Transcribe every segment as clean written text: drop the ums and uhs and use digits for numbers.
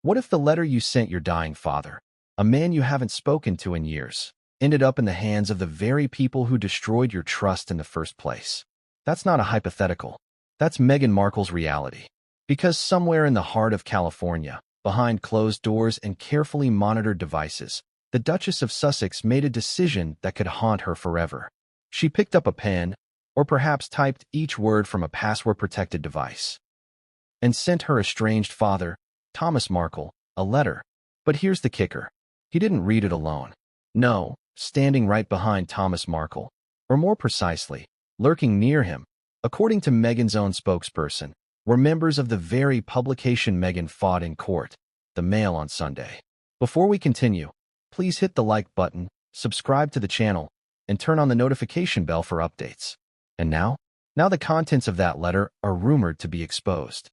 What if the letter you sent your dying father, a man you haven't spoken to in years, ended up in the hands of the very people who destroyed your trust in the first place? That's not a hypothetical. That's Meghan Markle's reality. Because somewhere in the heart of California, behind closed doors and carefully monitored devices, the Duchess of Sussex made a decision that could haunt her forever. She picked up a pen, or perhaps typed each word from a password-protected device, and sent her estranged father, Thomas Markle, a letter. But here's the kicker. He didn't read it alone. No, standing right behind Thomas Markle, or more precisely, lurking near him, according to Meghan's own spokesperson, were members of the very publication Meghan fought in court, the Mail on Sunday. Before we continue, please hit the like button, subscribe to the channel, and turn on the notification bell for updates. And now the contents of that letter are rumored to be exposed.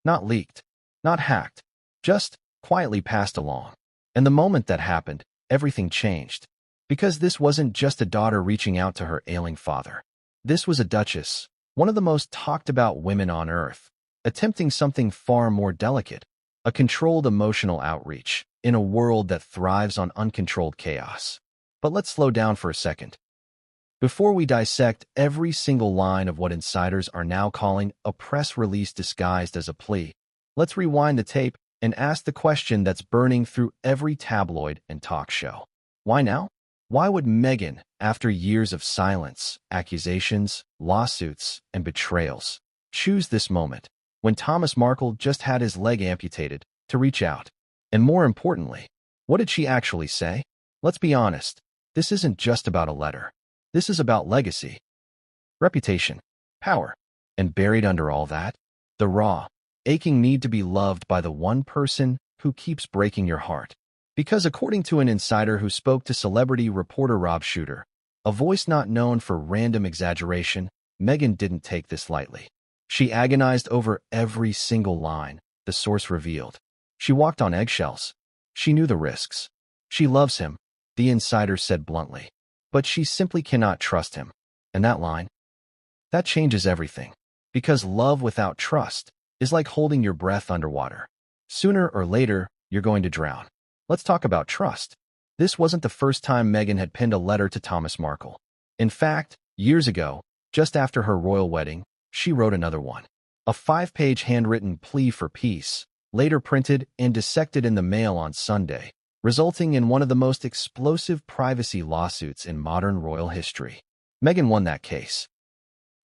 Not leaked, not hacked, just quietly passed along. And the moment that happened, everything changed. Because this wasn't just a daughter reaching out to her ailing father. This was a duchess, one of the most talked about women on earth, attempting something far more delicate, a controlled emotional outreach in a world that thrives on uncontrolled chaos. But let's slow down for a second. Before we dissect every single line of what insiders are now calling a press release disguised as a plea, let's rewind the tape and ask the question that's burning through every tabloid and talk show. Why now? Why would Meghan, after years of silence, accusations, lawsuits, and betrayals, choose this moment, when Thomas Markle just had his leg amputated, to reach out? And more importantly, what did she actually say? Let's be honest, this isn't just about a letter. This is about legacy, reputation, power, and buried under all that, the raw, aching need to be loved by the one person who keeps breaking your heart. Because according to an insider who spoke to celebrity reporter Rob Shuter, a voice not known for random exaggeration, Meghan didn't take this lightly. She agonized over every single line, the source revealed. She walked on eggshells. She knew the risks. She loves him, the insider said bluntly. But she simply cannot trust him. And that line? That changes everything. Because love without trust is like holding your breath underwater. Sooner or later, you're going to drown. Let's talk about trust. This wasn't the first time Meghan had penned a letter to Thomas Markle. In fact, years ago, just after her royal wedding, she wrote another one. A 5-page handwritten plea for peace, later printed and dissected in the Mail on Sunday, resulting in one of the most explosive privacy lawsuits in modern royal history. Meghan won that case.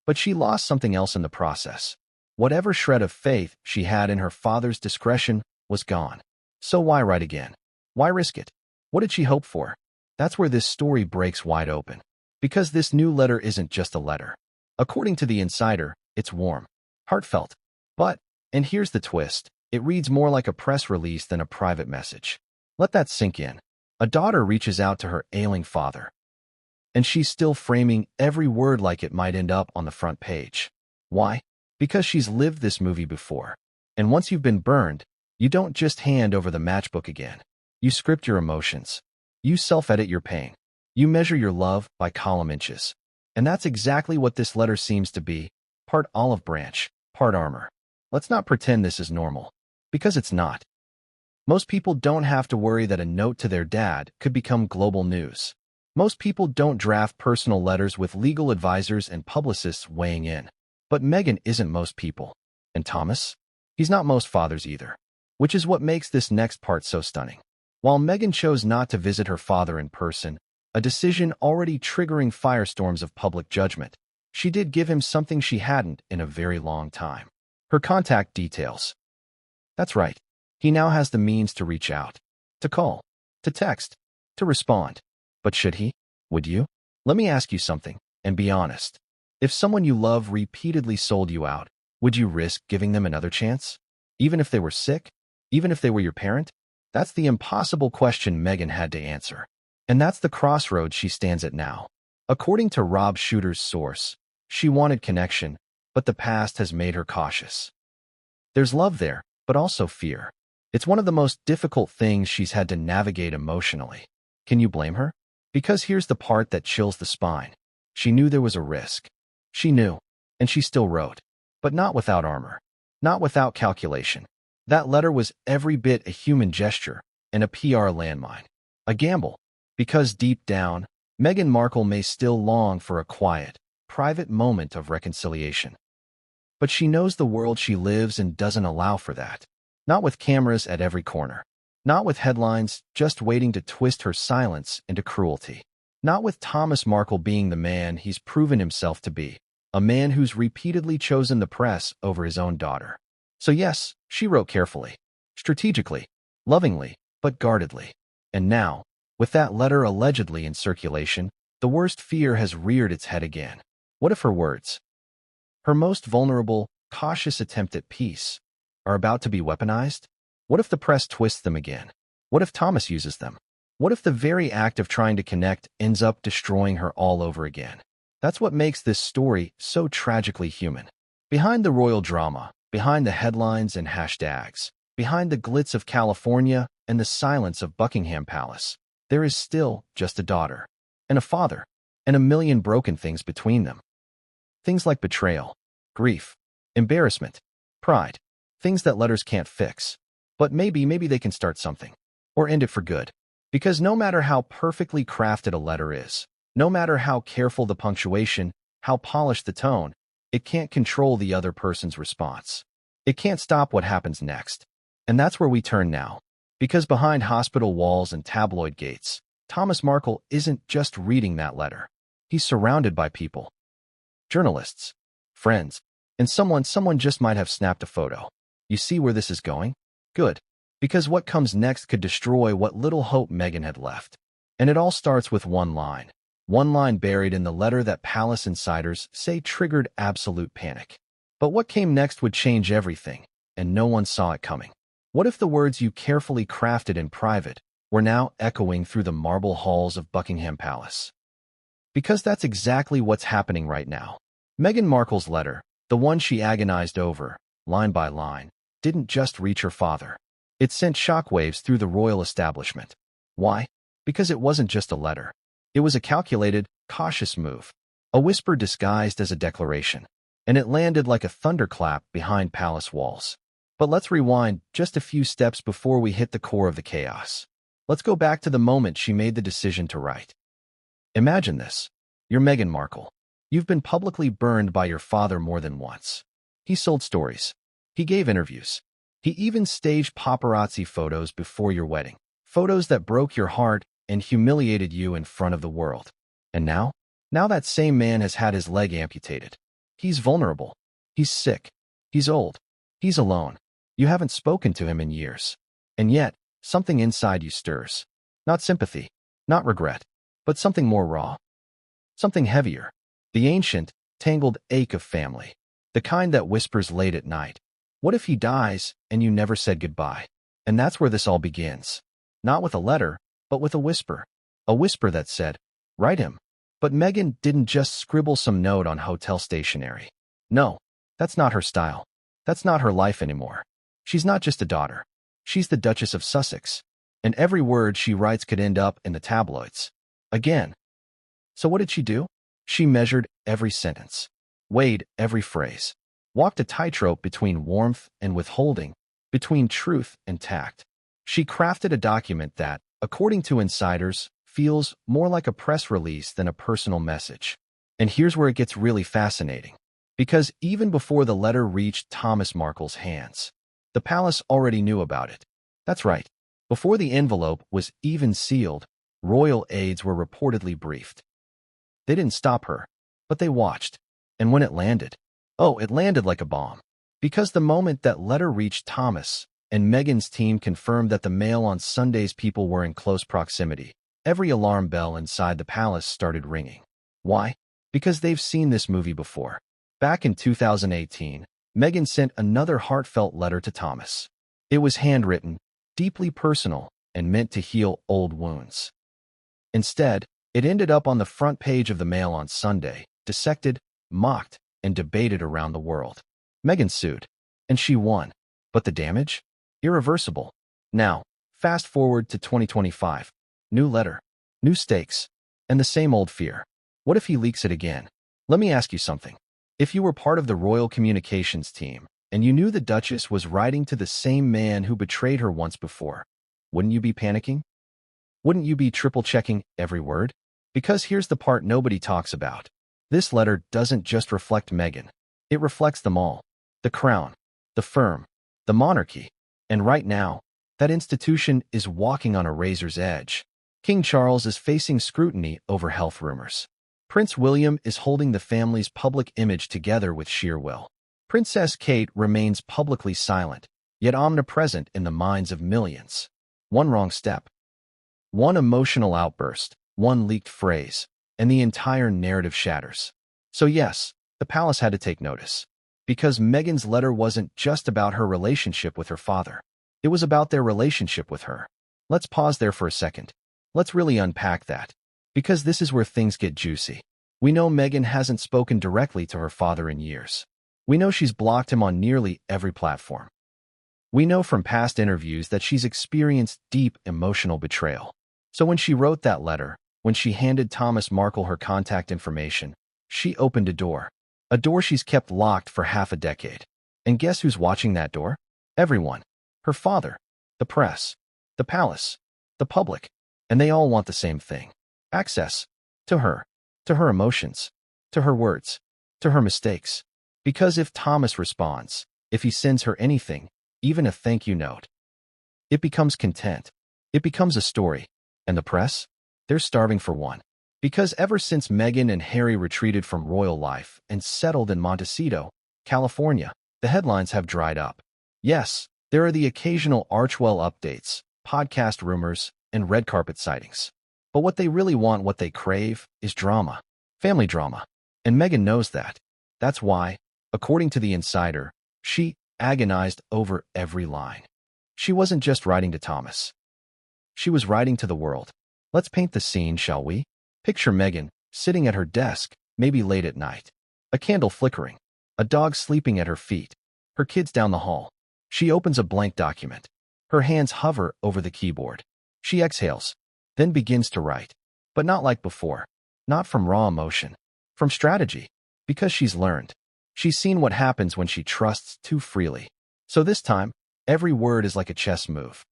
But she lost something else in the process. Whatever shred of faith she had in her father's discretion was gone. So why write again? Why risk it? What did she hope for? That's where this story breaks wide open. Because this new letter isn't just a letter. According to the insider, it's warm, heartfelt. But, and here's the twist, it reads more like a press release than a private message. Let that sink in. A daughter reaches out to her ailing father, and she's still framing every word like it might end up on the front page. Why? Because she's lived this movie before. And once you've been burned, you don't just hand over the matchbook again. You script your emotions. You self-edit your pain. You measure your love by column inches. And that's exactly what this letter seems to be, part olive branch, part armor. Let's not pretend this is normal, because it's not. Most people don't have to worry that a note to their dad could become global news. Most people don't draft personal letters with legal advisors and publicists weighing in. But Meghan isn't most people. And Thomas? He's not most fathers either. Which is what makes this next part so stunning. While Meghan chose not to visit her father in person, a decision already triggering firestorms of public judgment, she did give him something she hadn't in a very long time. Her contact details. That's right. He now has the means to reach out, to call, to text, to respond. But should he? Would you? Let me ask you something, and be honest. If someone you love repeatedly sold you out, would you risk giving them another chance? Even if they were sick? Even if they were your parent? That's the impossible question Meghan had to answer. And that's the crossroads she stands at now. According to Rob Shuter's source, she wanted connection, but the past has made her cautious. There's love there, but also fear. It's one of the most difficult things she's had to navigate emotionally. Can you blame her? Because here's the part that chills the spine. She knew there was a risk. She knew, and she still wrote. But not without armor. Not without calculation. That letter was every bit a human gesture and a PR landmine. A gamble, because deep down, Meghan Markle may still long for a quiet, private moment of reconciliation. But she knows the world she lives in doesn't allow for that. Not with cameras at every corner. Not with headlines just waiting to twist her silence into cruelty. Not with Thomas Markle being the man he's proven himself to be. A man who's repeatedly chosen the press over his own daughter. So yes, she wrote carefully, strategically, lovingly, but guardedly. And now, with that letter allegedly in circulation, the worst fear has reared its head again. What if her words, her most vulnerable, cautious attempt at peace, are about to be weaponized? What if the press twists them again? What if Thomas uses them? What if the very act of trying to connect ends up destroying her all over again? That's what makes this story so tragically human. Behind the royal drama, behind the headlines and hashtags, behind the glitz of California and the silence of Buckingham Palace, there is still just a daughter, and a father, and a million broken things between them. Things like betrayal, grief, embarrassment, pride, things that letters can't fix. But maybe they can start something, or end it for good. Because no matter how perfectly crafted a letter is, no matter how careful the punctuation, how polished the tone, it can't control the other person's response. It can't stop what happens next. And that's where we turn now. Because behind hospital walls and tabloid gates, Thomas Markle isn't just reading that letter. He's surrounded by people. Journalists, friends, and someone just might have snapped a photo. You see where this is going? Good. Because what comes next could destroy what little hope Meghan had left. And it all starts with one line buried in the letter that palace insiders say triggered absolute panic. But what came next would change everything, and no one saw it coming. What if the words you carefully crafted in private were now echoing through the marble halls of Buckingham Palace? Because that's exactly what's happening right now. Meghan Markle's letter, the one she agonized over, line by line, didn't just reach her father. It sent shockwaves through the royal establishment. Why? Because it wasn't just a letter. It was a calculated, cautious move. A whisper disguised as a declaration. And it landed like a thunderclap behind palace walls. But let's rewind just a few steps before we hit the core of the chaos. Let's go back to the moment she made the decision to write. Imagine this. You're Meghan Markle. You've been publicly burned by your father more than once. He sold stories. He gave interviews. He even staged paparazzi photos before your wedding. Photos that broke your heart and humiliated you in front of the world. And now? Now that same man has had his leg amputated. He's vulnerable. He's sick. He's old. He's alone. You haven't spoken to him in years. And yet, something inside you stirs. Not sympathy, not regret, but something more raw. Something heavier. The ancient, tangled ache of family. The kind that whispers late at night. What if he dies and you never said goodbye? And that's where this all begins. Not with a letter, but with a whisper. A whisper that said, write him. But Meghan didn't just scribble some note on hotel stationery. No, that's not her style. That's not her life anymore. She's not just a daughter. She's the Duchess of Sussex. And every word she writes could end up in the tabloids. Again. So what did she do? She measured every sentence. Weighed every phrase. Walked a tightrope between warmth and withholding, between truth and tact. She crafted a document that, according to insiders, feels more like a press release than a personal message. And here's where it gets really fascinating. Because even before the letter reached Thomas Markle's hands, the palace already knew about it. That's right. Before the envelope was even sealed, royal aides were reportedly briefed. They didn't stop her, but they watched. And when it landed, it landed like a bomb. Because the moment that letter reached Thomas, and Meghan's team confirmed that the mail on Sunday's people were in close proximity, every alarm bell inside the palace started ringing. Why? Because they've seen this movie before. Back in 2018, Meghan sent another heartfelt letter to Thomas. It was handwritten, deeply personal, and meant to heal old wounds. Instead, it ended up on the front page of the Mail on Sunday, dissected, mocked, and debated around the world. Meghan sued, and she won. But the damage? Irreversible. Now, fast forward to 2025. New letter, new stakes, and the same old fear. What if he leaks it again? Let me ask you something. If you were part of the royal communications team, and you knew the Duchess was writing to the same man who betrayed her once before, wouldn't you be panicking? Wouldn't you be triple-checking every word? Because here's the part nobody talks about. This letter doesn't just reflect Meghan. It reflects them all. The crown, the firm, the monarchy. And right now, that institution is walking on a razor's edge. King Charles is facing scrutiny over health rumors. Prince William is holding the family's public image together with sheer will. Princess Kate remains publicly silent, yet omnipresent in the minds of millions. One wrong step, one emotional outburst, one leaked phrase, and the entire narrative shatters. So yes, the palace had to take notice. Because Meghan's letter wasn't just about her relationship with her father. It was about their relationship with her. Let's pause there for a second. Let's really unpack that. Because this is where things get juicy. We know Meghan hasn't spoken directly to her father in years. We know she's blocked him on nearly every platform. We know from past interviews that she's experienced deep emotional betrayal. So when she wrote that letter, when she handed Thomas Markle her contact information, she opened a door she's kept locked for half a decade. And guess who's watching that door? Everyone. Her father, the press, the palace, the public. And they all want the same thing. Access to her emotions, to her words, to her mistakes. Because if Thomas responds, if he sends her anything, even a thank you note, it becomes content. It becomes a story. And the press? They're starving for one. Because ever since Meghan and Harry retreated from royal life and settled in Montecito, California, the headlines have dried up. Yes, there are the occasional Archwell updates, podcast rumors, and red carpet sightings. But what they really want, what they crave, is drama. Family drama. And Meghan knows that. That's why, according to The Insider, she agonized over every line. She wasn't just writing to Thomas. She was writing to the world. Let's paint the scene, shall we? Picture Meghan, sitting at her desk, maybe late at night. A candle flickering. A dog sleeping at her feet. Her kids down the hall. She opens a blank document. Her hands hover over the keyboard. She exhales, then begins to write. But not like before. Not from raw emotion. From strategy. Because she's learned. She's seen what happens when she trusts too freely. So this time, every word is like a chess move.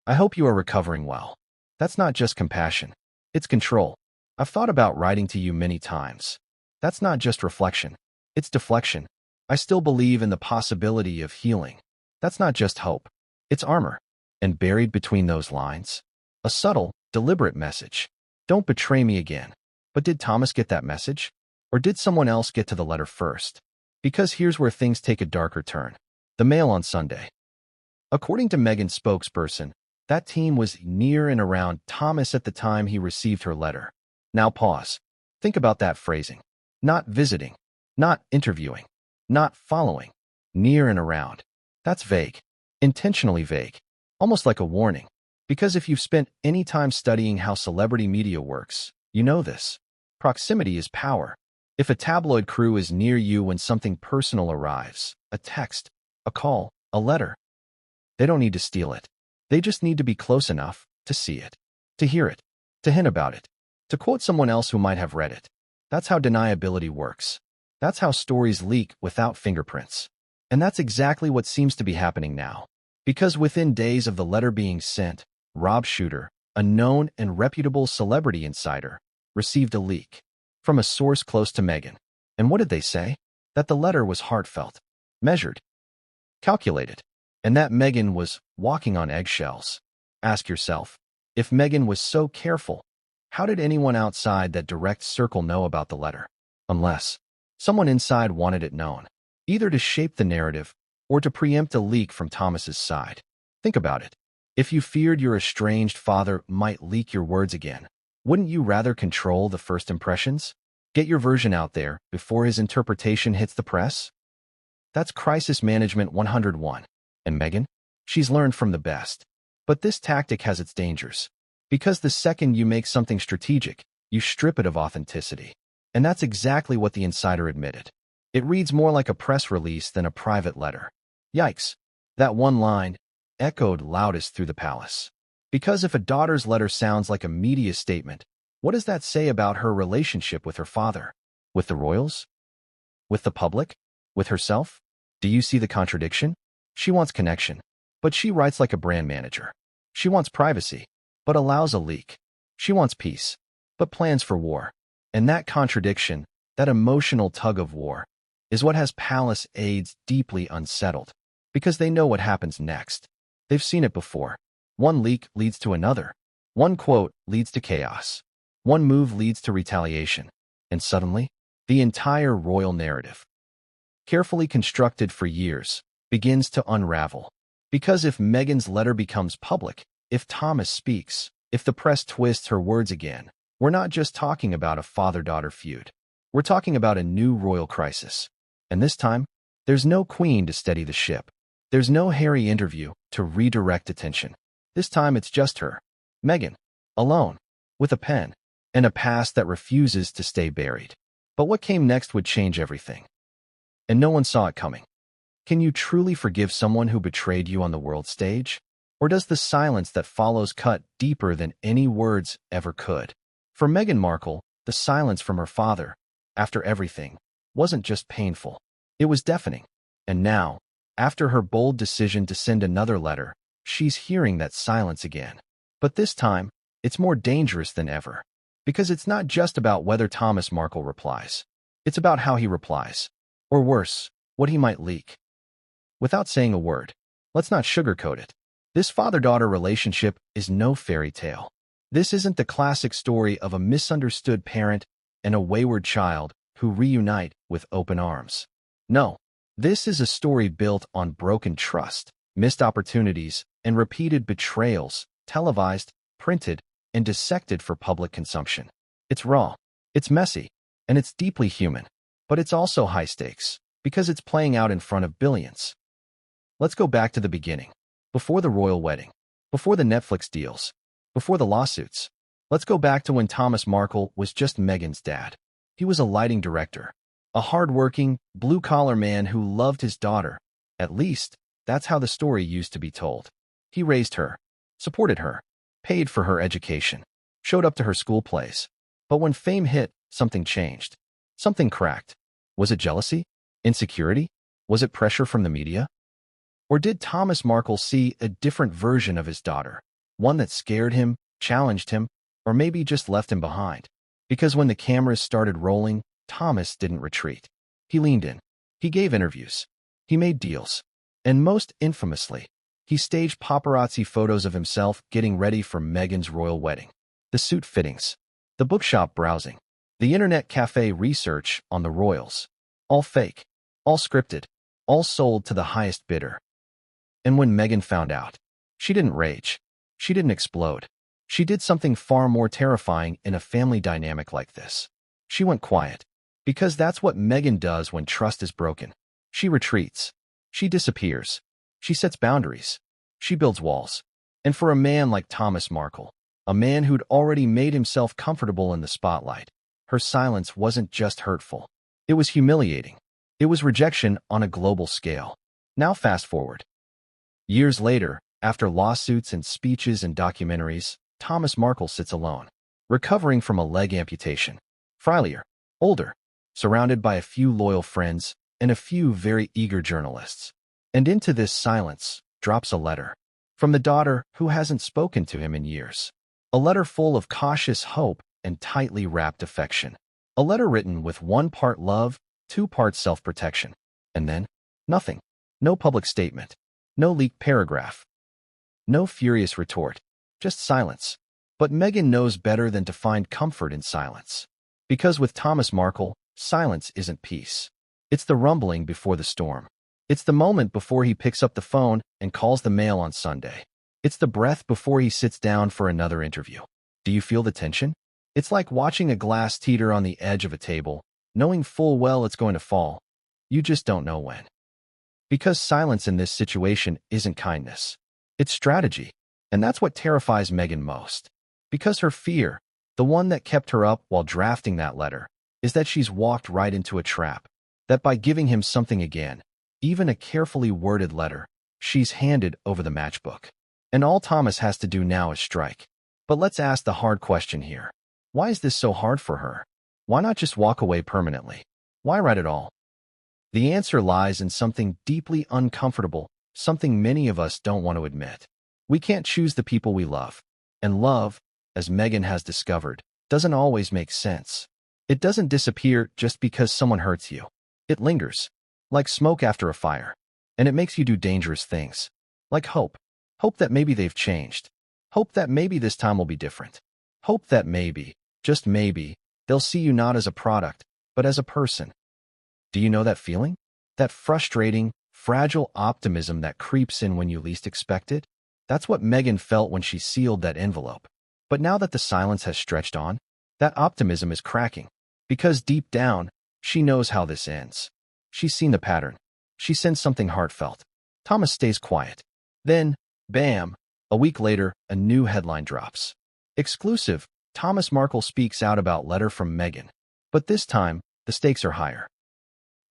I hope you are recovering well. That's not just compassion. It's control. I've thought about writing to you many times. That's not just reflection. It's deflection. I still believe in the possibility of healing. That's not just hope. It's armor. And buried between those lines, a subtle, deliberate message. Don't betray me again. But did Thomas get that message? Or did someone else get to the letter first? Because here's where things take a darker turn. The Mail on Sunday. According to Meghan's spokesperson, that team was near and around Thomas at the time he received her letter. Now pause. Think about that phrasing. Not visiting. Not interviewing. Not following. Near and around. That's vague. Intentionally vague. Almost like a warning. Because if you've spent any time studying how celebrity media works, you know this. Proximity is power. If a tabloid crew is near you when something personal arrives, a text, a call, a letter, they don't need to steal it. They just need to be close enough to see it, to hear it, to hint about it, to quote someone else who might have read it. That's how deniability works. That's how stories leak without fingerprints. And that's exactly what seems to be happening now. Because within days of the letter being sent, Rob Shooter, a known and reputable celebrity insider, received a leak from a source close to Meghan. And what did they say? That the letter was heartfelt, measured, calculated, and that Meghan was walking on eggshells. Ask yourself, if Meghan was so careful, how did anyone outside that direct circle know about the letter? Unless someone inside wanted it known, either to shape the narrative or to preempt a leak from Thomas's side. Think about it. If you feared your estranged father might leak your words again, wouldn't you rather control the first impressions? Get your version out there before his interpretation hits the press? That's crisis management 101. And Meghan? She's learned from the best. But this tactic has its dangers. Because the second you make something strategic, you strip it of authenticity. And that's exactly what the insider admitted. It reads more like a press release than a private letter. Yikes. That one line echoed loudest through the palace. Because if a daughter's letter sounds like a media statement, what does that say about her relationship with her father? With the royals? With the public? With herself? Do you see the contradiction? She wants connection, but she writes like a brand manager. She wants privacy, but allows a leak. She wants peace, but plans for war. And that contradiction, that emotional tug of war, is what has palace aides deeply unsettled, because they know what happens next. They've seen it before. One leak leads to another. One quote leads to chaos. One move leads to retaliation. And suddenly, the entire royal narrative, carefully constructed for years, begins to unravel. Because if Meghan's letter becomes public, if Thomas speaks, if the press twists her words again, we're not just talking about a father-daughter feud. We're talking about a new royal crisis. And this time, there's no queen to steady the ship. There's no Harry interview to redirect attention. This time it's just her, Meghan, alone, with a pen, and a past that refuses to stay buried. But what came next would change everything. And no one saw it coming. Can you truly forgive someone who betrayed you on the world stage? Or does the silence that follows cut deeper than any words ever could? For Meghan Markle, the silence from her father, after everything, wasn't just painful. It was deafening. And now, after her bold decision to send another letter, she's hearing that silence again. But this time, it's more dangerous than ever. Because it's not just about whether Thomas Markle replies. It's about how he replies. Or worse, what he might leak. Without saying a word, let's not sugarcoat it. This father-daughter relationship is no fairy tale. This isn't the classic story of a misunderstood parent and a wayward child who reunite with open arms. No, this is a story built on broken trust, missed opportunities, and repeated betrayals, televised, printed, and dissected for public consumption. It's raw, it's messy, and it's deeply human. But it's also high stakes, because it's playing out in front of billions. Let's go back to the beginning. Before the royal wedding, before the Netflix deals, before the lawsuits. Let's go back to when Thomas Markle was just Meghan's dad. He was a lighting director, a hard-working, blue-collar man who loved his daughter. At least, that's how the story used to be told. He raised her, supported her, paid for her education, showed up to her school plays. But when fame hit, something changed. Something cracked. Was it jealousy? Insecurity? Was it pressure from the media? Or did Thomas Markle see a different version of his daughter? One that scared him, challenged him, or maybe just left him behind? Because when the cameras started rolling, Thomas didn't retreat. He leaned in. He gave interviews. He made deals. And most infamously, he staged paparazzi photos of himself getting ready for Meghan's royal wedding. The suit fittings. The bookshop browsing. The internet cafe research on the royals. All fake. All scripted. All sold to the highest bidder. And when Meghan found out, she didn't rage. She didn't explode. She did something far more terrifying in a family dynamic like this. She went quiet. Because that's what Meghan does when trust is broken. She retreats. She disappears. She sets boundaries. She builds walls. And for a man like Thomas Markle, a man who'd already made himself comfortable in the spotlight, her silence wasn't just hurtful. It was humiliating. It was rejection on a global scale. Now fast forward. Years later, after lawsuits and speeches and documentaries, Thomas Markle sits alone, recovering from a leg amputation, frilier, older, surrounded by a few loyal friends and a few very eager journalists. And into this silence drops a letter from the daughter who hasn't spoken to him in years. A letter full of cautious hope and tightly wrapped affection. A letter written with 1 part love, 2 parts self-protection. And then, nothing. No public statement. No leaked paragraph. No furious retort. Just silence. But Meghan knows better than to find comfort in silence. Because with Thomas Markle, silence isn't peace. It's the rumbling before the storm. It's the moment before he picks up the phone and calls the mail on Sunday. It's the breath before he sits down for another interview. Do you feel the tension? It's like watching a glass teeter on the edge of a table, knowing full well it's going to fall. You just don't know when. Because silence in this situation isn't kindness. It's strategy. And that's what terrifies Meghan most. Because her fear, the one that kept her up while drafting that letter, is that she's walked right into a trap. That by giving him something again, even a carefully worded letter, she's handed over the matchbook. And all Thomas has to do now is strike. But let's ask the hard question here. Why is this so hard for her? Why not just walk away permanently? Why write it all? The answer lies in something deeply uncomfortable, something many of us don't want to admit. We can't choose the people we love. And love, as Meghan has discovered, doesn't always make sense. It doesn't disappear just because someone hurts you. It lingers, like smoke after a fire. And it makes you do dangerous things, like hope. Hope that maybe they've changed. Hope that maybe this time will be different. Hope that maybe, just maybe, they'll see you not as a product, but as a person. Do you know that feeling? That frustrating, fragile optimism that creeps in when you least expect it? That's what Meghan felt when she sealed that envelope. But now that the silence has stretched on, that optimism is cracking. Because deep down, she knows how this ends. She's seen the pattern. She sends something heartfelt. Thomas stays quiet. Then, bam, a week later, a new headline drops. Exclusive, Thomas Markle speaks out about letter from Meghan. But this time, the stakes are higher.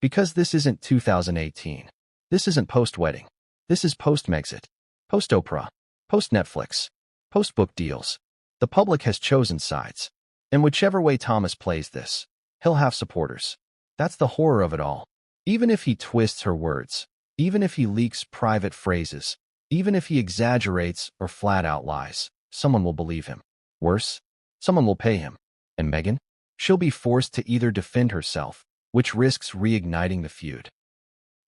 Because this isn't 2018. This isn't post-wedding. This is post-Megxit, post-Oprah, post-Netflix, post-book deals. The public has chosen sides. And whichever way Thomas plays this, he'll have supporters. That's the horror of it all. Even if he twists her words, even if he leaks private phrases, even if he exaggerates or flat-out lies, someone will believe him. Worse, someone will pay him. And Meghan? She'll be forced to either defend herself, which risks reigniting the feud,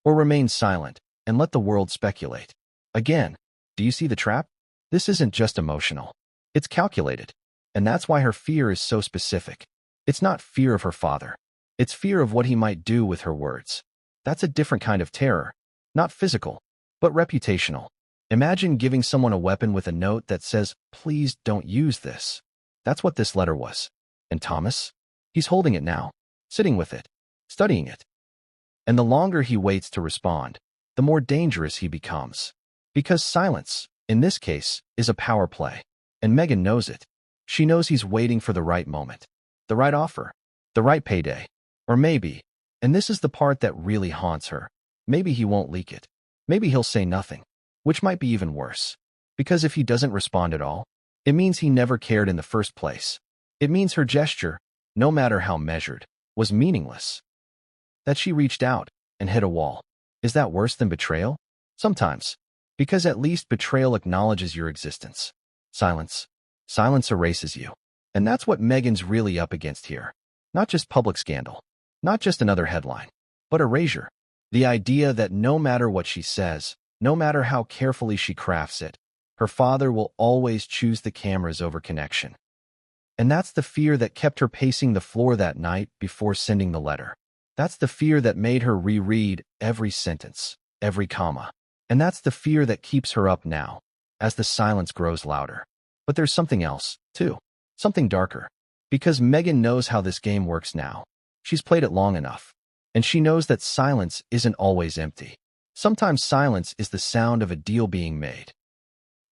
or remain silent and let the world speculate. Again, do you see the trap? This isn't just emotional. It's calculated. And that's why her fear is so specific. It's not fear of her father. It's fear of what he might do with her words. That's a different kind of terror. Not physical, but reputational. Imagine giving someone a weapon with a note that says, "Please don't use this." That's what this letter was. And Thomas? He's holding it now, sitting with it, studying it. And the longer he waits to respond, the more dangerous he becomes. Because silence, in this case, is a power play. And Meghan knows it. She knows he's waiting for the right moment, the right offer, the right payday. Or maybe, and this is the part that really haunts her, maybe he won't leak it. Maybe he'll say nothing, which might be even worse. Because if he doesn't respond at all, it means he never cared in the first place. It means her gesture, no matter how measured, was meaningless. That she reached out and hit a wall. Is that worse than betrayal? Sometimes. Because at least betrayal acknowledges your existence. Silence erases you. And that's what Meghan's really up against here. Not just public scandal. Not just another headline. But erasure. The idea that no matter what she says, no matter how carefully she crafts it, her father will always choose the cameras over connection. And that's the fear that kept her pacing the floor that night before sending the letter. That's the fear that made her reread every sentence, every comma. And that's the fear that keeps her up now, as the silence grows louder. But there's something else, too. Something darker. Because Meghan knows how this game works now. She's played it long enough. And she knows that silence isn't always empty. Sometimes silence is the sound of a deal being made.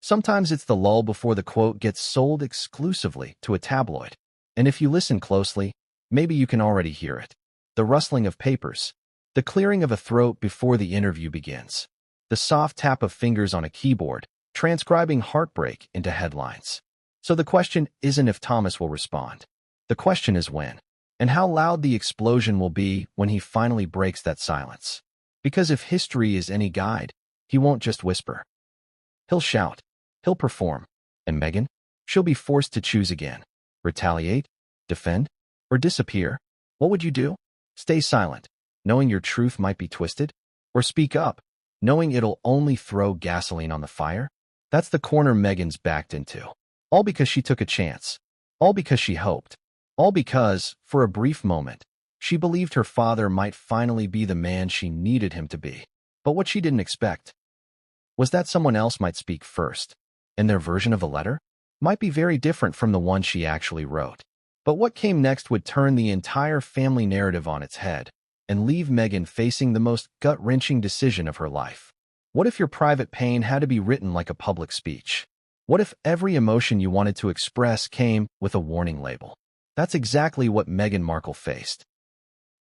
Sometimes it's the lull before the quote gets sold exclusively to a tabloid. And if you listen closely, maybe you can already hear it. The rustling of papers, the clearing of a throat before the interview begins, the soft tap of fingers on a keyboard, transcribing heartbreak into headlines. So the question isn't if Thomas will respond. The question is when, and how loud the explosion will be when he finally breaks that silence. Because if history is any guide, he won't just whisper. He'll shout. He'll perform. And Meghan? She'll be forced to choose again. Retaliate? Defend? Or disappear? What would you do? Stay silent, knowing your truth might be twisted? Or speak up, knowing it'll only throw gasoline on the fire? That's the corner Meghan's backed into. All because she took a chance. All because she hoped. All because, for a brief moment, she believed her father might finally be the man she needed him to be. But what she didn't expect was that someone else might speak first, and their version of a letter might be very different from the one she actually wrote. But what came next would turn the entire family narrative on its head and leave Meghan facing the most gut-wrenching decision of her life. What if your private pain had to be written like a public speech? What if every emotion you wanted to express came with a warning label? That's exactly what Meghan Markle faced.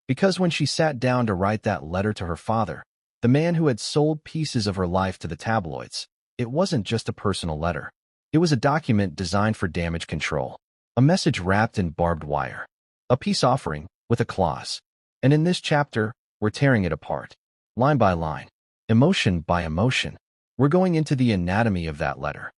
Because when she sat down to write that letter to her father, the man who had sold pieces of her life to the tabloids, it wasn't just a personal letter. It was a document designed for damage control. A message wrapped in barbed wire. A peace offering with a clause. And in this chapter, we're tearing it apart. Line by line, emotion by emotion. We're going into the anatomy of that letter.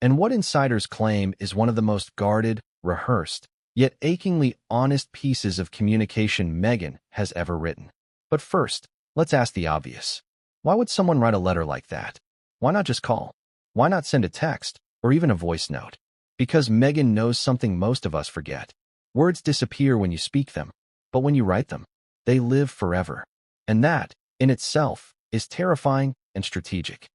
And what insiders claim is one of the most guarded, rehearsed, yet achingly honest pieces of communication Meghan has ever written. But first, let's ask the obvious. Why would someone write a letter like that? Why not just call? Why not send a text or even a voice note? Because Meghan knows something most of us forget. Words disappear when you speak them, but when you write them, they live forever. And that, in itself, is terrifying and strategic.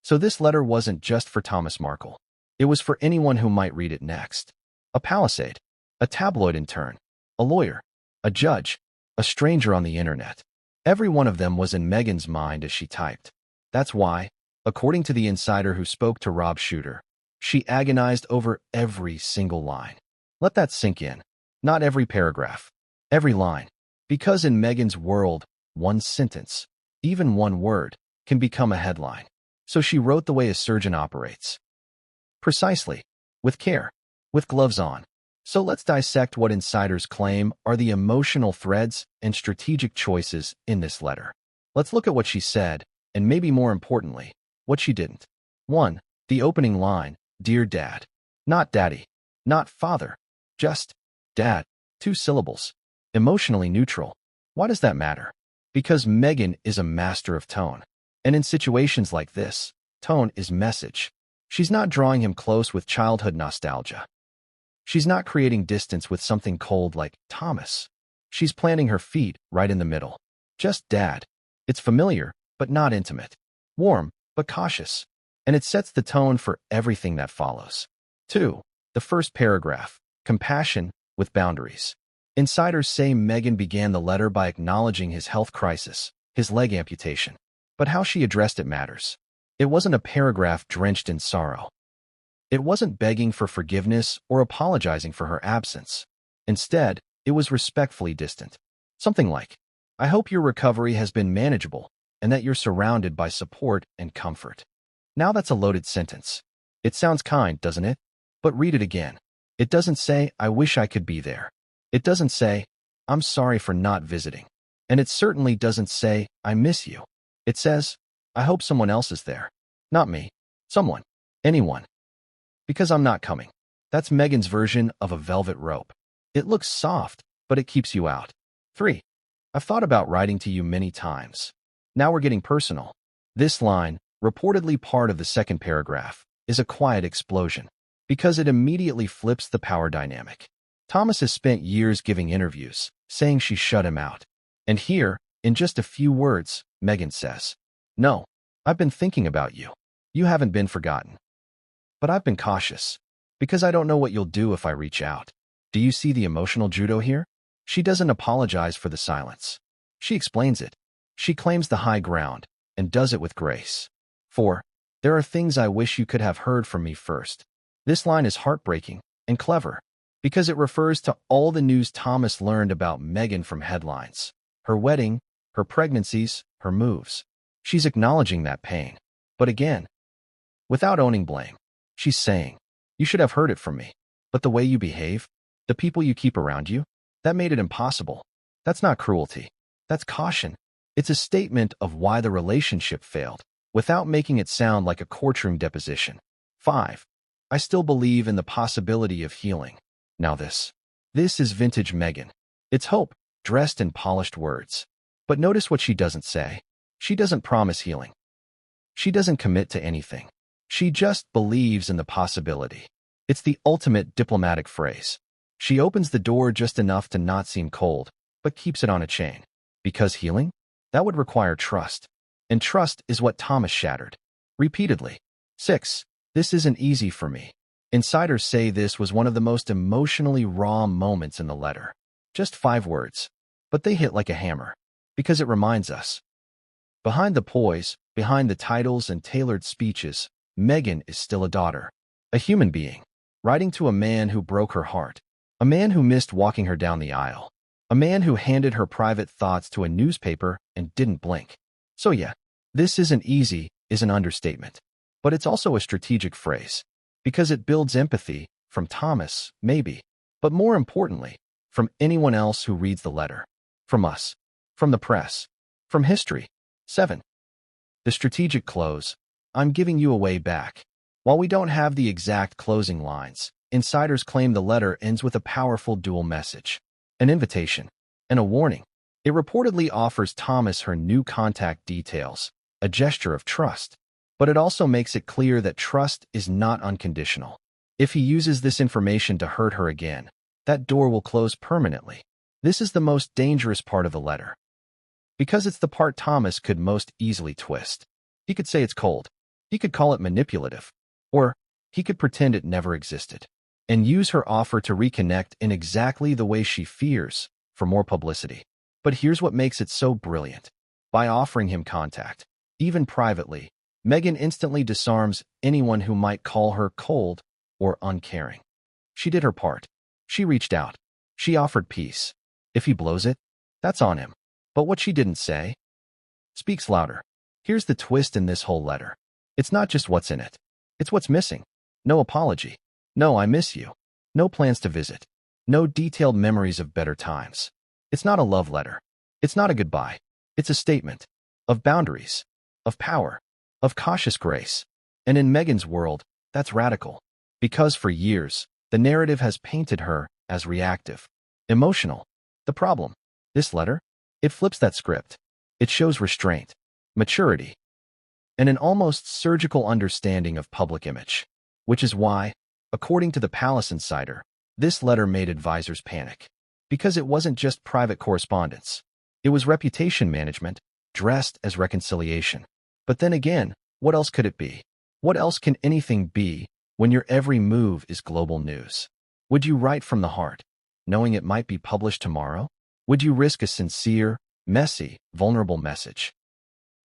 So this letter wasn't just for Thomas Markle. It was for anyone who might read it next. A palisade, a tabloid intern, a lawyer, a judge, a stranger on the internet. Every one of them was in Meghan's mind as she typed. That's why, according to the insider who spoke to Rob Shooter, she agonized over every single line. Let that sink in. Not every paragraph, every line. Because in Meghan's world, one sentence, even one word, can become a headline. So she wrote the way a surgeon operates. Precisely. With care. With gloves on. So let's dissect what insiders claim are the emotional threads and strategic choices in this letter. Let's look at what she said, and maybe more importantly, what she didn't. 1. The opening line, Dear Dad. Not Daddy. Not Father. Just Dad. 2 syllables. Emotionally neutral. Why does that matter? Because Meghan is a master of tone. And in situations like this, tone is message. She's not drawing him close with childhood nostalgia. She's not creating distance with something cold like Thomas. She's planting her feet right in the middle. Just Dad. It's familiar, but not intimate. Warm, but cautious. And it sets the tone for everything that follows. 2. The first paragraph. Compassion with boundaries. Insiders say Meghan began the letter by acknowledging his health crisis, his leg amputation. But how she addressed it matters. It wasn't a paragraph drenched in sorrow. It wasn't begging for forgiveness or apologizing for her absence. Instead, it was respectfully distant. Something like, I hope your recovery has been manageable and that you're surrounded by support and comfort. Now that's a loaded sentence. It sounds kind, doesn't it? But read it again. It doesn't say, I wish I could be there. It doesn't say, I'm sorry for not visiting. And it certainly doesn't say, I miss you. It says, I hope someone else is there. Not me. Someone. Anyone. Because I'm not coming. That's Meghan's version of a velvet rope. It looks soft, but it keeps you out. 3. I've thought about writing to you many times. Now we're getting personal. This line, reportedly part of the second paragraph, is a quiet explosion because it immediately flips the power dynamic. Thomas has spent years giving interviews, saying she shut him out. And here, in just a few words, Meghan says, No, I've been thinking about you. You haven't been forgotten. But I've been cautious, because I don't know what you'll do if I reach out. Do you see the emotional judo here? She doesn't apologize for the silence. She explains it. She claims the high ground, and does it with grace. 4. There are things I wish you could have heard from me first. This line is heartbreaking and clever, because it refers to all the news Thomas learned about Meghan from headlines. Her wedding, her pregnancies, her moves. She's acknowledging that pain. But again, without owning blame. She's saying, you should have heard it from me. But the way you behave, the people you keep around you, that made it impossible. That's not cruelty. That's caution. It's a statement of why the relationship failed, without making it sound like a courtroom deposition. 5. I still believe in the possibility of healing. Now this is vintage Meghan. It's hope, dressed in polished words. But notice what she doesn't say. She doesn't promise healing. She doesn't commit to anything. She just believes in the possibility. It's the ultimate diplomatic phrase. She opens the door just enough to not seem cold, but keeps it on a chain. Because healing? That would require trust. And trust is what Thomas shattered. Repeatedly. 6. This isn't easy for me. Insiders say this was one of the most emotionally raw moments in the letter. Just 5 words. But they hit like a hammer. Because it reminds us. Behind the poise, behind the titles and tailored speeches, Meghan is still a daughter, a human being, writing to a man who broke her heart, a man who missed walking her down the aisle, a man who handed her private thoughts to a newspaper and didn't blink. So yeah, this isn't easy is an understatement, but it's also a strategic phrase, because it builds empathy from Thomas, maybe, but more importantly, from anyone else who reads the letter, from us. From the press. From history. 7. The strategic close. I'm giving you away back. While we don't have the exact closing lines, insiders claim the letter ends with a powerful dual message. An invitation. And a warning. It reportedly offers Thomas her new contact details, a gesture of trust. But it also makes it clear that trust is not unconditional. If he uses this information to hurt her again, that door will close permanently. This is the most dangerous part of the letter, because it's the part Thomas could most easily twist. He could say it's cold. He could call it manipulative. Or he could pretend it never existed and use her offer to reconnect in exactly the way she fears, for more publicity. But here's what makes it so brilliant. By offering him contact, even privately, Meghan instantly disarms anyone who might call her cold or uncaring. She did her part. She reached out. She offered peace. If he blows it, that's on him. But what she didn't say speaks louder. Here's the twist in this whole letter. It's not just what's in it. It's what's missing. No apology. No I miss you. No plans to visit. No detailed memories of better times. It's not a love letter. It's not a goodbye. It's a statement of boundaries, of power, of cautious grace. And in Meghan's world, that's radical. Because for years, the narrative has painted her as reactive, emotional. The problem, this letter, it flips that script. It shows restraint, maturity, and an almost surgical understanding of public image. Which is why, according to the Palace Insider, this letter made advisors panic. Because it wasn't just private correspondence. It was reputation management, dressed as reconciliation. But then again, what else could it be? What else can anything be when your every move is global news? Would you write from the heart, knowing it might be published tomorrow? Would you risk a sincere, messy, vulnerable message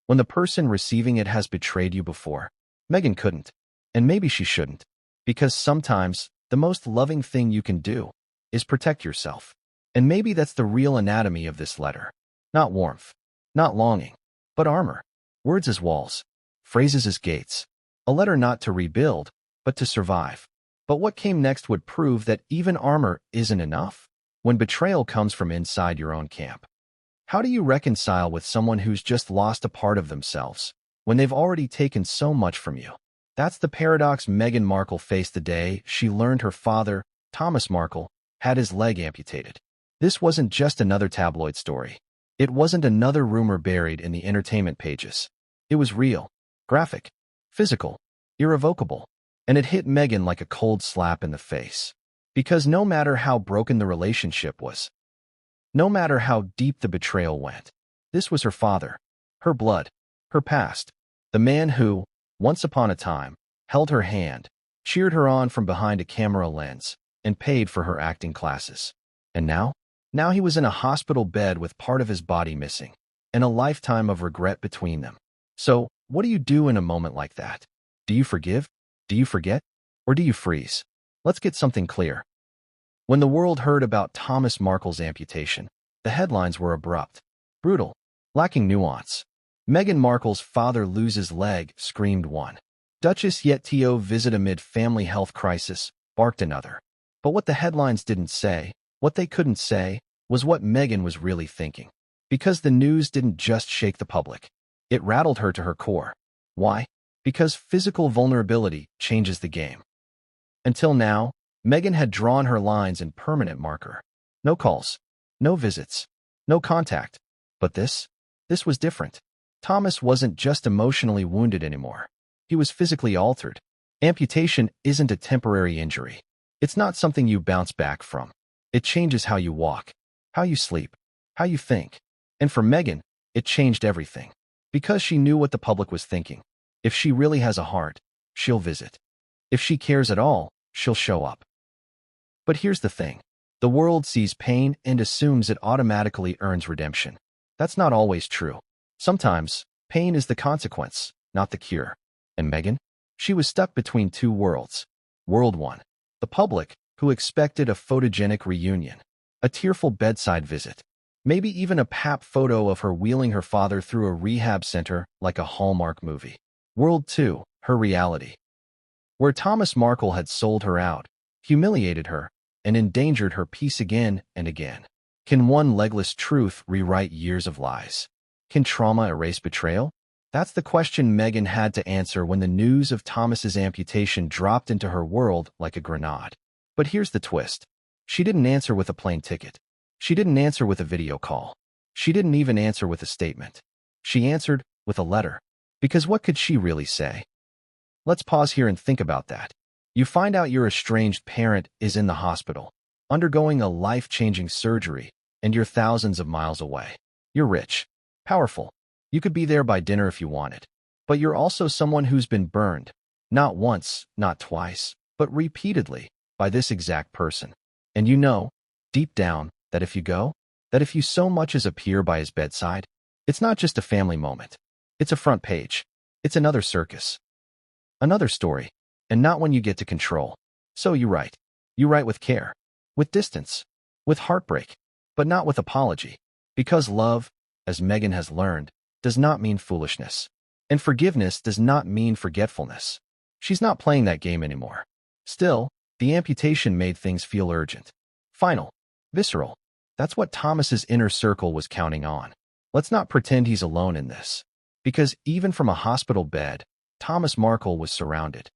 when the person receiving it has betrayed you before? Meghan couldn't, and maybe she shouldn't, because sometimes the most loving thing you can do is protect yourself. And maybe that's the real anatomy of this letter. Not warmth, not longing, but armor. Words as walls, phrases as gates. A letter not to rebuild, but to survive. But what came next would prove that even armor isn't enough when betrayal comes from inside your own camp. How do you reconcile with someone who's just lost a part of themselves when they've already taken so much from you? That's the paradox Meghan Markle faced the day she learned her father, Thomas Markle, had his leg amputated. This wasn't just another tabloid story. It wasn't another rumor buried in the entertainment pages. It was real, graphic, physical, irrevocable, and it hit Meghan like a cold slap in the face. Because no matter how broken the relationship was, no matter how deep the betrayal went, this was her father, her blood, her past, the man who, once upon a time, held her hand, cheered her on from behind a camera lens, and paid for her acting classes. And now? Now he was in a hospital bed with part of his body missing, and a lifetime of regret between them. So, what do you do in a moment like that? Do you forgive? Do you forget? Or do you freeze? Let's get something clear. When the world heard about Thomas Markle's amputation, the headlines were abrupt, brutal, lacking nuance. Meghan Markle's father loses leg, screamed one. Duchess Yetio visit amid family health crisis, barked another. But what the headlines didn't say, what they couldn't say, was what Meghan was really thinking. Because the news didn't just shake the public. It rattled her to her core. Why? Because physical vulnerability changes the game. Until now, Meghan had drawn her lines in permanent marker. No calls, no visits, no contact. But this was different. Thomas wasn't just emotionally wounded anymore. He was physically altered. Amputation isn't a temporary injury. It's not something you bounce back from. It changes how you walk, how you sleep, how you think. And for Meghan, it changed everything. Because she knew what the public was thinking. If she really has a heart, she'll visit. If she cares at all, she'll show up. But here's the thing. The world sees pain and assumes it automatically earns redemption. That's not always true. Sometimes, pain is the consequence, not the cure. And Meghan? She was stuck between two worlds. World one, the public, who expected a photogenic reunion, a tearful bedside visit, maybe even a pap photo of her wheeling her father through a rehab center like a Hallmark movie. World two, her reality, where Thomas Markle had sold her out, humiliated her, and endangered her peace again and again. Can one legless truth rewrite years of lies? Can trauma erase betrayal? That's the question Meghan had to answer when the news of Thomas's amputation dropped into her world like a grenade. But here's the twist. She didn't answer with a plane ticket. She didn't answer with a video call. She didn't even answer with a statement. She answered with a letter. Because what could she really say? Let's pause here and think about that. You find out your estranged parent is in the hospital, undergoing a life-changing surgery, and you're thousands of miles away. You're rich, powerful. You could be there by dinner if you wanted. But you're also someone who's been burned, not once, not twice, but repeatedly, by this exact person. And you know, deep down, that if you go, that if you so much as appear by his bedside, it's not just a family moment. It's a front page. It's another circus. Another story. And not one you get to control. So you write. You write with care, with distance, with heartbreak, but not with apology. Because love, as Meghan has learned, does not mean foolishness. And forgiveness does not mean forgetfulness. She's not playing that game anymore. Still, the amputation made things feel urgent. Final. Visceral. That's what Thomas's inner circle was counting on. Let's not pretend he's alone in this. Because even from a hospital bed, Thomas Markle was surrounded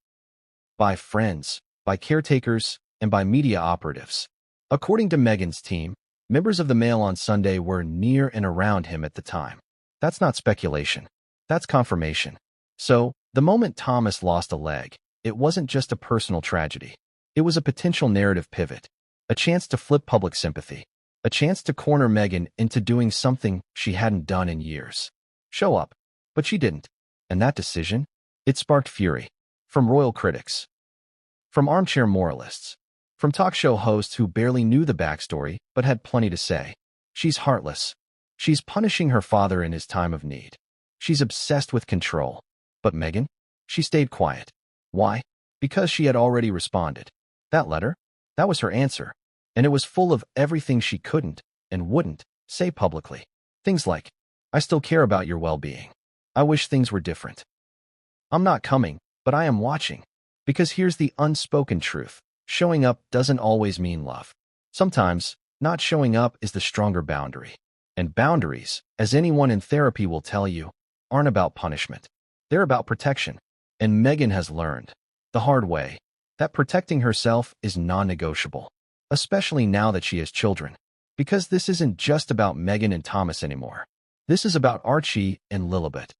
by friends, by caretakers, and by media operatives. According to Meghan's team, members of the Mail on Sunday were near and around him at the time. That's not speculation. That's confirmation. So, the moment Thomas lost a leg, it wasn't just a personal tragedy. It was a potential narrative pivot, a chance to flip public sympathy, a chance to corner Meghan into doing something she hadn't done in years. Show up. But she didn't. And that decision? It sparked fury. From royal critics, from armchair moralists, from talk show hosts who barely knew the backstory but had plenty to say. She's heartless. She's punishing her father in his time of need. She's obsessed with control. But Meghan? She stayed quiet. Why? Because she had already responded. That letter? That was her answer. And it was full of everything she couldn't and wouldn't say publicly. Things like, I still care about your well-being. I wish things were different. I'm not coming, but I am watching. Because here's the unspoken truth. Showing up doesn't always mean love. Sometimes, not showing up is the stronger boundary. And boundaries, as anyone in therapy will tell you, aren't about punishment. They're about protection. And Meghan has learned, the hard way, that protecting herself is non-negotiable. Especially now that she has children. Because this isn't just about Meghan and Thomas anymore. This is about Archie and Lilibet.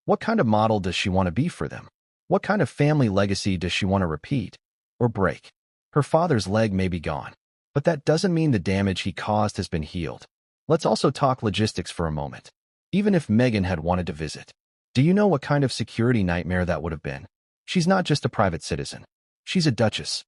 What kind of model does she want to be for them? What kind of family legacy does she want to repeat or break? Her father's leg may be gone, but that doesn't mean the damage he caused has been healed. Let's also talk logistics for a moment. Even if Meghan had wanted to visit, do you know what kind of security nightmare that would have been? She's not just a private citizen. She's a duchess.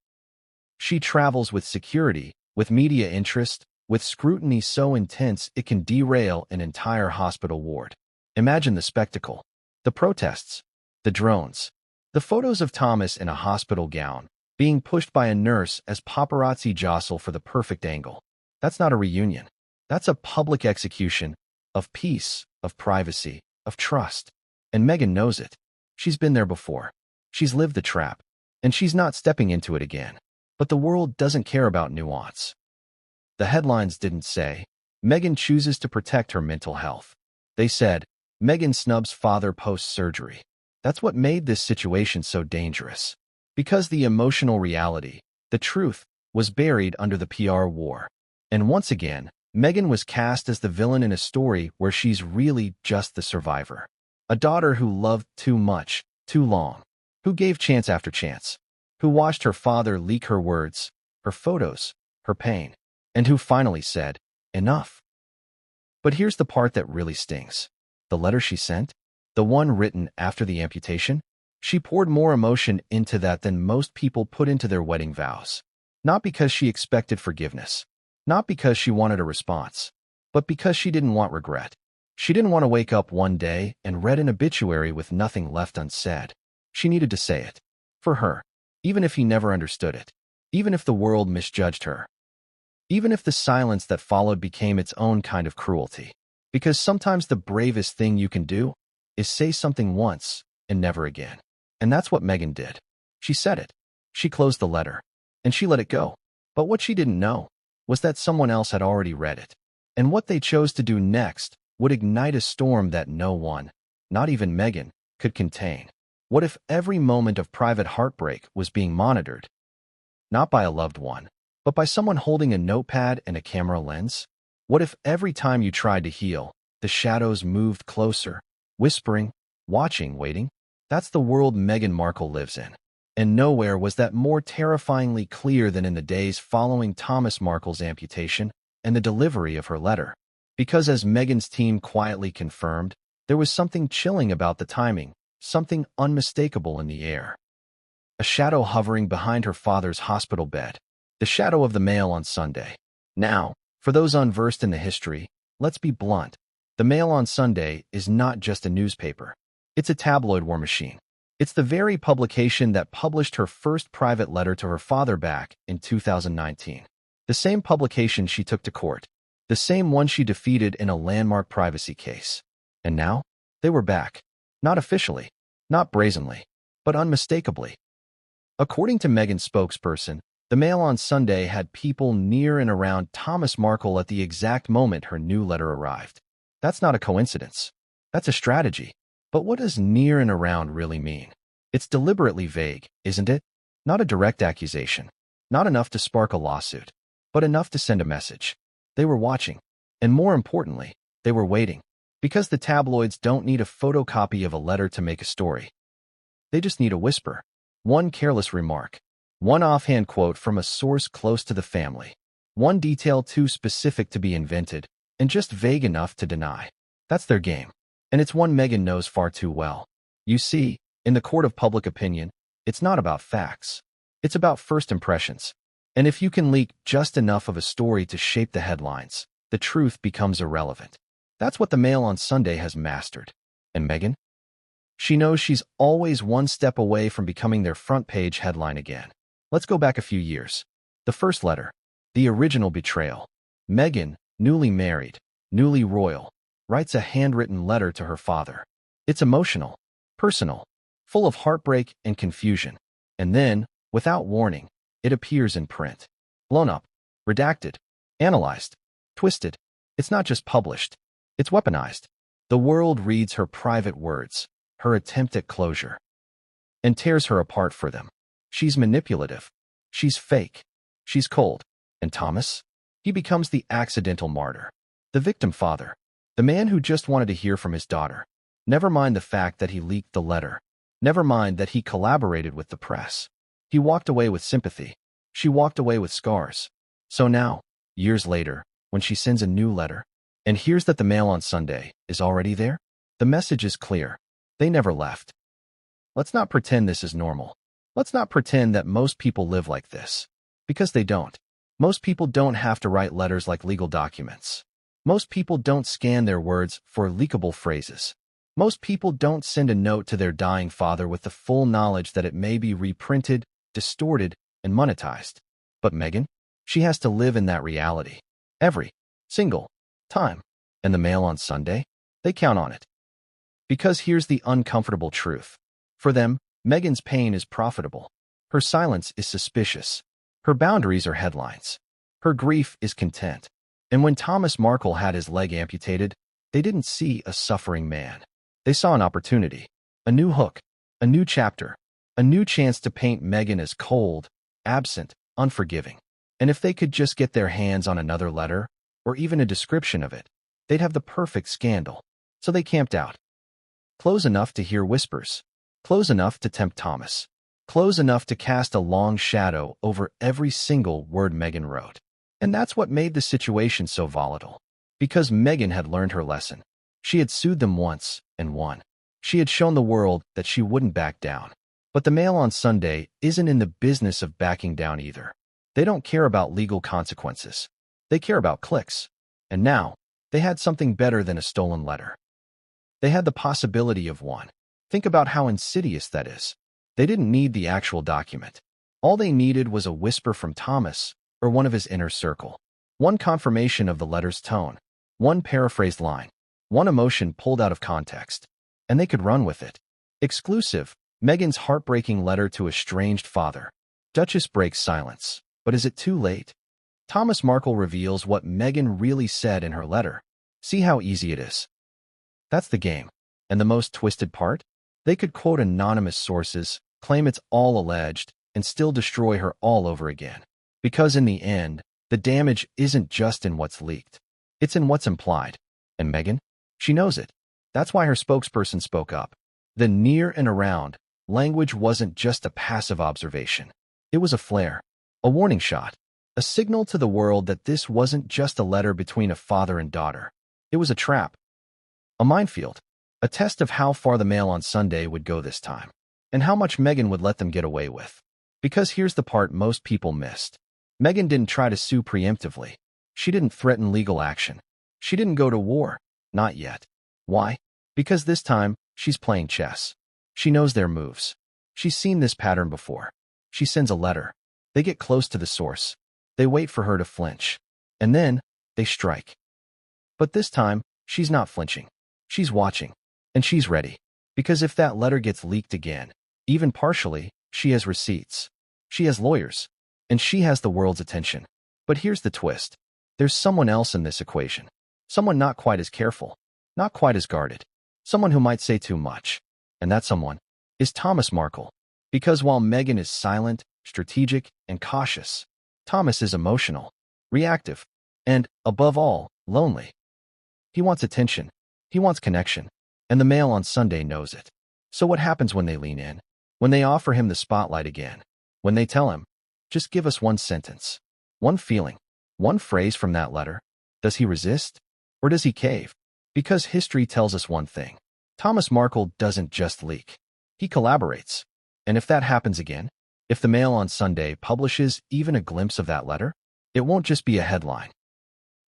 She travels with security, with media interest, with scrutiny so intense it can derail an entire hospital ward. Imagine the spectacle. The protests, the drones, the photos of Thomas in a hospital gown, being pushed by a nurse as paparazzi jostle for the perfect angle. That's not a reunion. That's a public execution of peace, of privacy, of trust. And Meghan knows it. She's been there before. She's lived the trap. And she's not stepping into it again. But the world doesn't care about nuance. The headlines didn't say, Meghan chooses to protect her mental health. They said, Meghan snubs father post-surgery. That's what made this situation so dangerous. Because the emotional reality, the truth, was buried under the PR war. And once again, Meghan was cast as the villain in a story where she's really just the survivor. A daughter who loved too much, too long, who gave chance after chance, who watched her father leak her words, her photos, her pain, and who finally said, enough. But here's the part that really stings. The letter she sent, the one written after the amputation, she poured more emotion into that than most people put into their wedding vows. Not because she expected forgiveness, not because she wanted a response, but because she didn't want regret. She didn't want to wake up one day and read an obituary with nothing left unsaid. She needed to say it. For her. Even if he never understood it. Even if the world misjudged her. Even if the silence that followed became its own kind of cruelty. Because sometimes the bravest thing you can do is say something once and never again. And that's what Meghan did. She said it. She closed the letter. And she let it go. But what she didn't know was that someone else had already read it. And what they chose to do next would ignite a storm that no one, not even Meghan, could contain. What if every moment of private heartbreak was being monitored? Not by a loved one, but by someone holding a notepad and a camera lens? What if every time you tried to heal, the shadows moved closer, whispering, watching, waiting? That's the world Meghan Markle lives in. And nowhere was that more terrifyingly clear than in the days following Thomas Markle's amputation and the delivery of her letter. Because as Meghan's team quietly confirmed, there was something chilling about the timing, something unmistakable in the air. A shadow hovering behind her father's hospital bed, the shadow of the Mail on Sunday. Now, for those unversed in the history, let's be blunt. The Mail on Sunday is not just a newspaper. It's a tabloid war machine. It's the very publication that published her first private letter to her father back in 2019. The same publication she took to court. The same one she defeated in a landmark privacy case. And now, they were back. Not officially, not brazenly, but unmistakably. According to Meghan's spokesperson, the Mail on Sunday had people near and around Thomas Markle at the exact moment her new letter arrived. That's not a coincidence. That's a strategy. But what does near and around really mean? It's deliberately vague, isn't it? Not a direct accusation. Not enough to spark a lawsuit. But enough to send a message. They were watching. And more importantly, they were waiting. Because the tabloids don't need a photocopy of a letter to make a story. They just need a whisper. One careless remark. One offhand quote from a source close to the family. One detail too specific to be invented, and just vague enough to deny. That's their game. And it's one Meghan knows far too well. You see, in the court of public opinion, it's not about facts. It's about first impressions. And if you can leak just enough of a story to shape the headlines, the truth becomes irrelevant. That's what the Mail on Sunday has mastered. And Meghan? She knows she's always one step away from becoming their front-page headline again. Let's go back a few years. The first letter. The original betrayal. Meghan, newly married, newly royal, writes a handwritten letter to her father. It's emotional, personal, full of heartbreak and confusion. And then, without warning, it appears in print. Blown up, redacted, analyzed, twisted. It's not just published. It's weaponized. The world reads her private words, her attempt at closure, and tears her apart for them. She's manipulative. She's fake. She's cold. And Thomas? He becomes the accidental martyr. The victim father. The man who just wanted to hear from his daughter. Never mind the fact that he leaked the letter. Never mind that he collaborated with the press. He walked away with sympathy. She walked away with scars. So now, years later, when she sends a new letter, and hears that the Mail on Sunday is already there, the message is clear. They never left. Let's not pretend this is normal. Let's not pretend that most people live like this. Because they don't. Most people don't have to write letters like legal documents. Most people don't scan their words for leakable phrases. Most people don't send a note to their dying father with the full knowledge that it may be reprinted, distorted, and monetized. But Meghan? She has to live in that reality. Every single time. And the Mail on Sunday? They count on it. Because here's the uncomfortable truth. For them, Meghan's pain is profitable. Her silence is suspicious. Her boundaries are headlines. Her grief is content. And when Thomas Markle had his leg amputated, they didn't see a suffering man. They saw an opportunity, a new hook, a new chapter, a new chance to paint Meghan as cold, absent, unforgiving. And if they could just get their hands on another letter, or even a description of it, they'd have the perfect scandal. So they camped out. Close enough to hear whispers. Close enough to tempt Thomas. Close enough to cast a long shadow over every single word Meghan wrote. And that's what made the situation so volatile. Because Meghan had learned her lesson. She had sued them once and won. She had shown the world that she wouldn't back down. But the Mail on Sunday isn't in the business of backing down either. They don't care about legal consequences. They care about clicks. And now, they had something better than a stolen letter. They had the possibility of one. Think about how insidious that is. They didn't need the actual document. All they needed was a whisper from Thomas or one of his inner circle. One confirmation of the letter's tone. One paraphrased line. One emotion pulled out of context. And they could run with it. Exclusive. Meghan's heartbreaking letter to estranged father. Duchess breaks silence. But is it too late? Thomas Markle reveals what Meghan really said in her letter. See how easy it is. That's the game. And the most twisted part? They could quote anonymous sources, claim it's all alleged, and still destroy her all over again. Because in the end, the damage isn't just in what's leaked. It's in what's implied. And Meghan? She knows it. That's why her spokesperson spoke up. The near and around language wasn't just a passive observation. It was a flare, a warning shot, a signal to the world that this wasn't just a letter between a father and daughter. It was a trap, a minefield, a test of how far the Mail on Sunday would go this time, and how much Meghan would let them get away with. Because here's the part most people missed. Meghan didn't try to sue preemptively. She didn't threaten legal action. She didn't go to war. Not yet. Why? Because this time, she's playing chess. She knows their moves. She's seen this pattern before. She sends a letter. They get close to the source. They wait for her to flinch. And then, they strike. But this time, she's not flinching. She's watching. And she's ready. Because if that letter gets leaked again, even partially, she has receipts. She has lawyers. And she has the world's attention. But here's the twist. There's someone else in this equation. Someone not quite as careful. Not quite as guarded. Someone who might say too much. And that someone is Thomas Markle. Because while Meghan is silent, strategic, and cautious, Thomas is emotional, reactive, and, above all, lonely. He wants attention. He wants connection. And the Mail on Sunday knows it. So what happens when they lean in? When they offer him the spotlight again? When they tell him, just give us one sentence, one feeling, one phrase from that letter? Does he resist? Or does he cave? Because history tells us one thing. Thomas Markle doesn't just leak. He collaborates. And if that happens again, if the Mail on Sunday publishes even a glimpse of that letter, it won't just be a headline.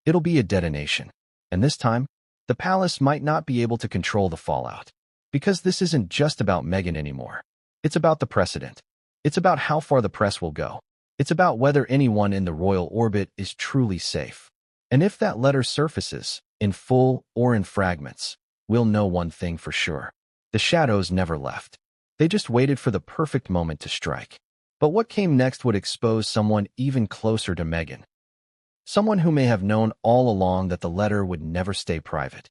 It'll be a detonation. And this time, the palace might not be able to control the fallout. Because this isn't just about Meghan anymore. It's about the precedent. It's about how far the press will go. It's about whether anyone in the royal orbit is truly safe. And if that letter surfaces, in full or in fragments, we'll know one thing for sure. The shadows never left. They just waited for the perfect moment to strike. But what came next would expose someone even closer to Meghan. Someone who may have known all along that the letter would never stay private.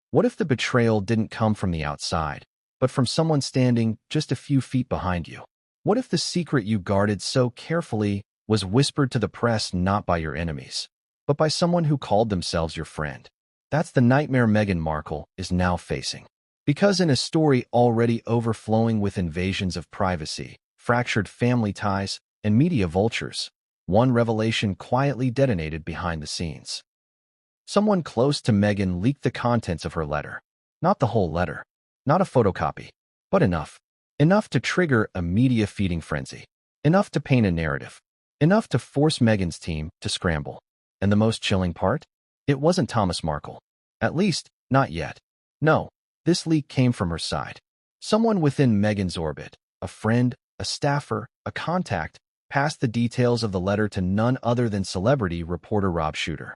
What if the betrayal didn't come from the outside, but from someone standing just a few feet behind you? What if the secret you guarded so carefully was whispered to the press not by your enemies, but by someone who called themselves your friend? That's the nightmare Meghan Markle is now facing. Because in a story already overflowing with invasions of privacy, fractured family ties, and media vultures, one revelation quietly detonated behind the scenes. Someone close to Meghan leaked the contents of her letter. Not the whole letter. Not a photocopy. But enough. Enough to trigger a media feeding frenzy. Enough to paint a narrative. Enough to force Meghan's team to scramble. And the most chilling part? It wasn't Thomas Markle. At least, not yet. No, this leak came from her side. Someone within Meghan's orbit. A friend, a staffer, a contact, passed the details of the letter to none other than celebrity reporter Rob Shooter.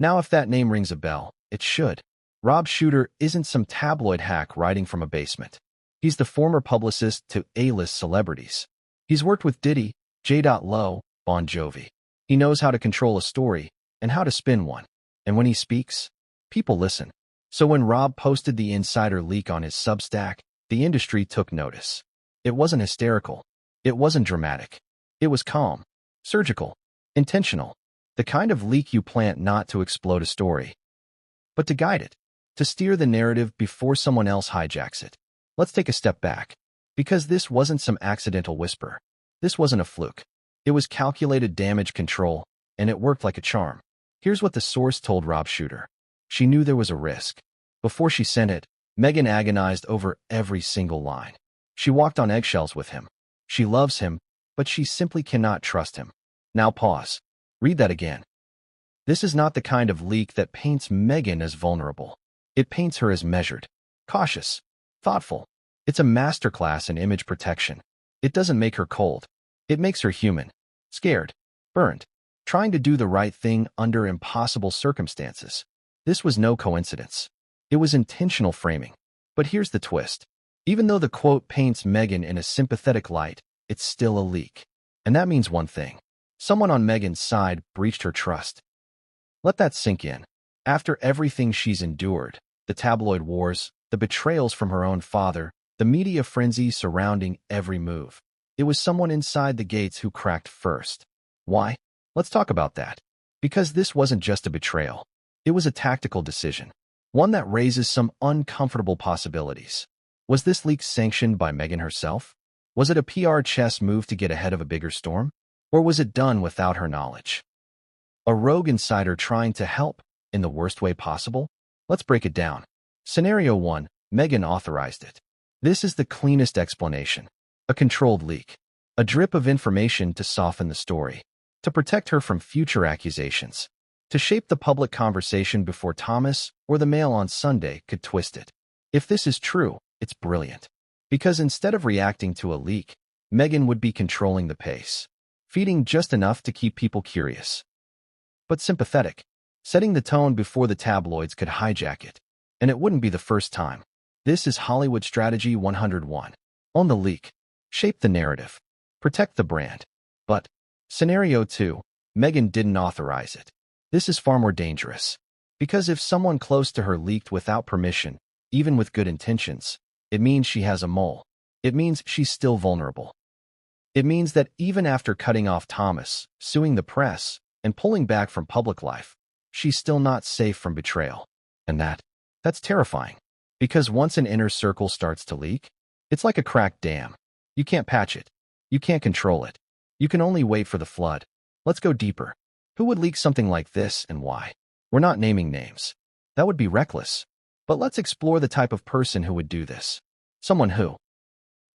Now if that name rings a bell, it should. Rob Shooter isn't some tabloid hack writing from a basement. He's the former publicist to A-list celebrities. He's worked with Diddy, J. Lo, Bon Jovi. He knows how to control a story and how to spin one. And when he speaks, people listen. So when Rob posted the insider leak on his Substack, the industry took notice. It wasn't hysterical. It wasn't dramatic. It was calm, surgical, intentional. The kind of leak you plant not to explode a story, but to guide it, to steer the narrative before someone else hijacks it. Let's take a step back. Because this wasn't some accidental whisper. This wasn't a fluke. It was calculated damage control, and it worked like a charm. Here's what the source told Rob Shooter. She knew there was a risk. Before she sent it, Meghan agonized over every single line. She walked on eggshells with him. She loves him, but she simply cannot trust him. Now pause. Read that again. This is not the kind of leak that paints Meghan as vulnerable. It paints her as measured, cautious, thoughtful. It's a masterclass in image protection. It doesn't make her cold. It makes her human, scared, burned, trying to do the right thing under impossible circumstances. This was no coincidence. It was intentional framing. But here's the twist. Even though the quote paints Meghan in a sympathetic light, it's still a leak. And that means one thing. Someone on Meghan's side breached her trust. Let that sink in. After everything she's endured, the tabloid wars, the betrayals from her own father, the media frenzy surrounding every move, it was someone inside the gates who cracked first. Why? Let's talk about that. Because this wasn't just a betrayal. It was a tactical decision. One that raises some uncomfortable possibilities. Was this leak sanctioned by Meghan herself? Was it a PR chess move to get ahead of a bigger storm? Or was it done without her knowledge? A rogue insider trying to help in the worst way possible? Let's break it down. Scenario 1. Meghan authorized it. This is the cleanest explanation. A controlled leak. A drip of information to soften the story. To protect her from future accusations. To shape the public conversation before Thomas or the Mail on Sunday could twist it. If this is true, it's brilliant. Because instead of reacting to a leak, Meghan would be controlling the pace. Feeding just enough to keep people curious. But sympathetic. Setting the tone before the tabloids could hijack it. And it wouldn't be the first time. This is Hollywood Strategy 101. Own the leak. Shape the narrative. Protect the brand. But, Scenario 2, Meghan didn't authorize it. This is far more dangerous. Because if someone close to her leaked without permission, even with good intentions, it means she has a mole. It means she's still vulnerable. It means that even after cutting off Thomas, suing the press, and pulling back from public life, she's still not safe from betrayal. And that's terrifying. Because once an inner circle starts to leak, it's like a cracked dam. You can't patch it. You can't control it. You can only wait for the flood. Let's go deeper. Who would leak something like this and why? We're not naming names. That would be reckless. But let's explore the type of person who would do this. Someone who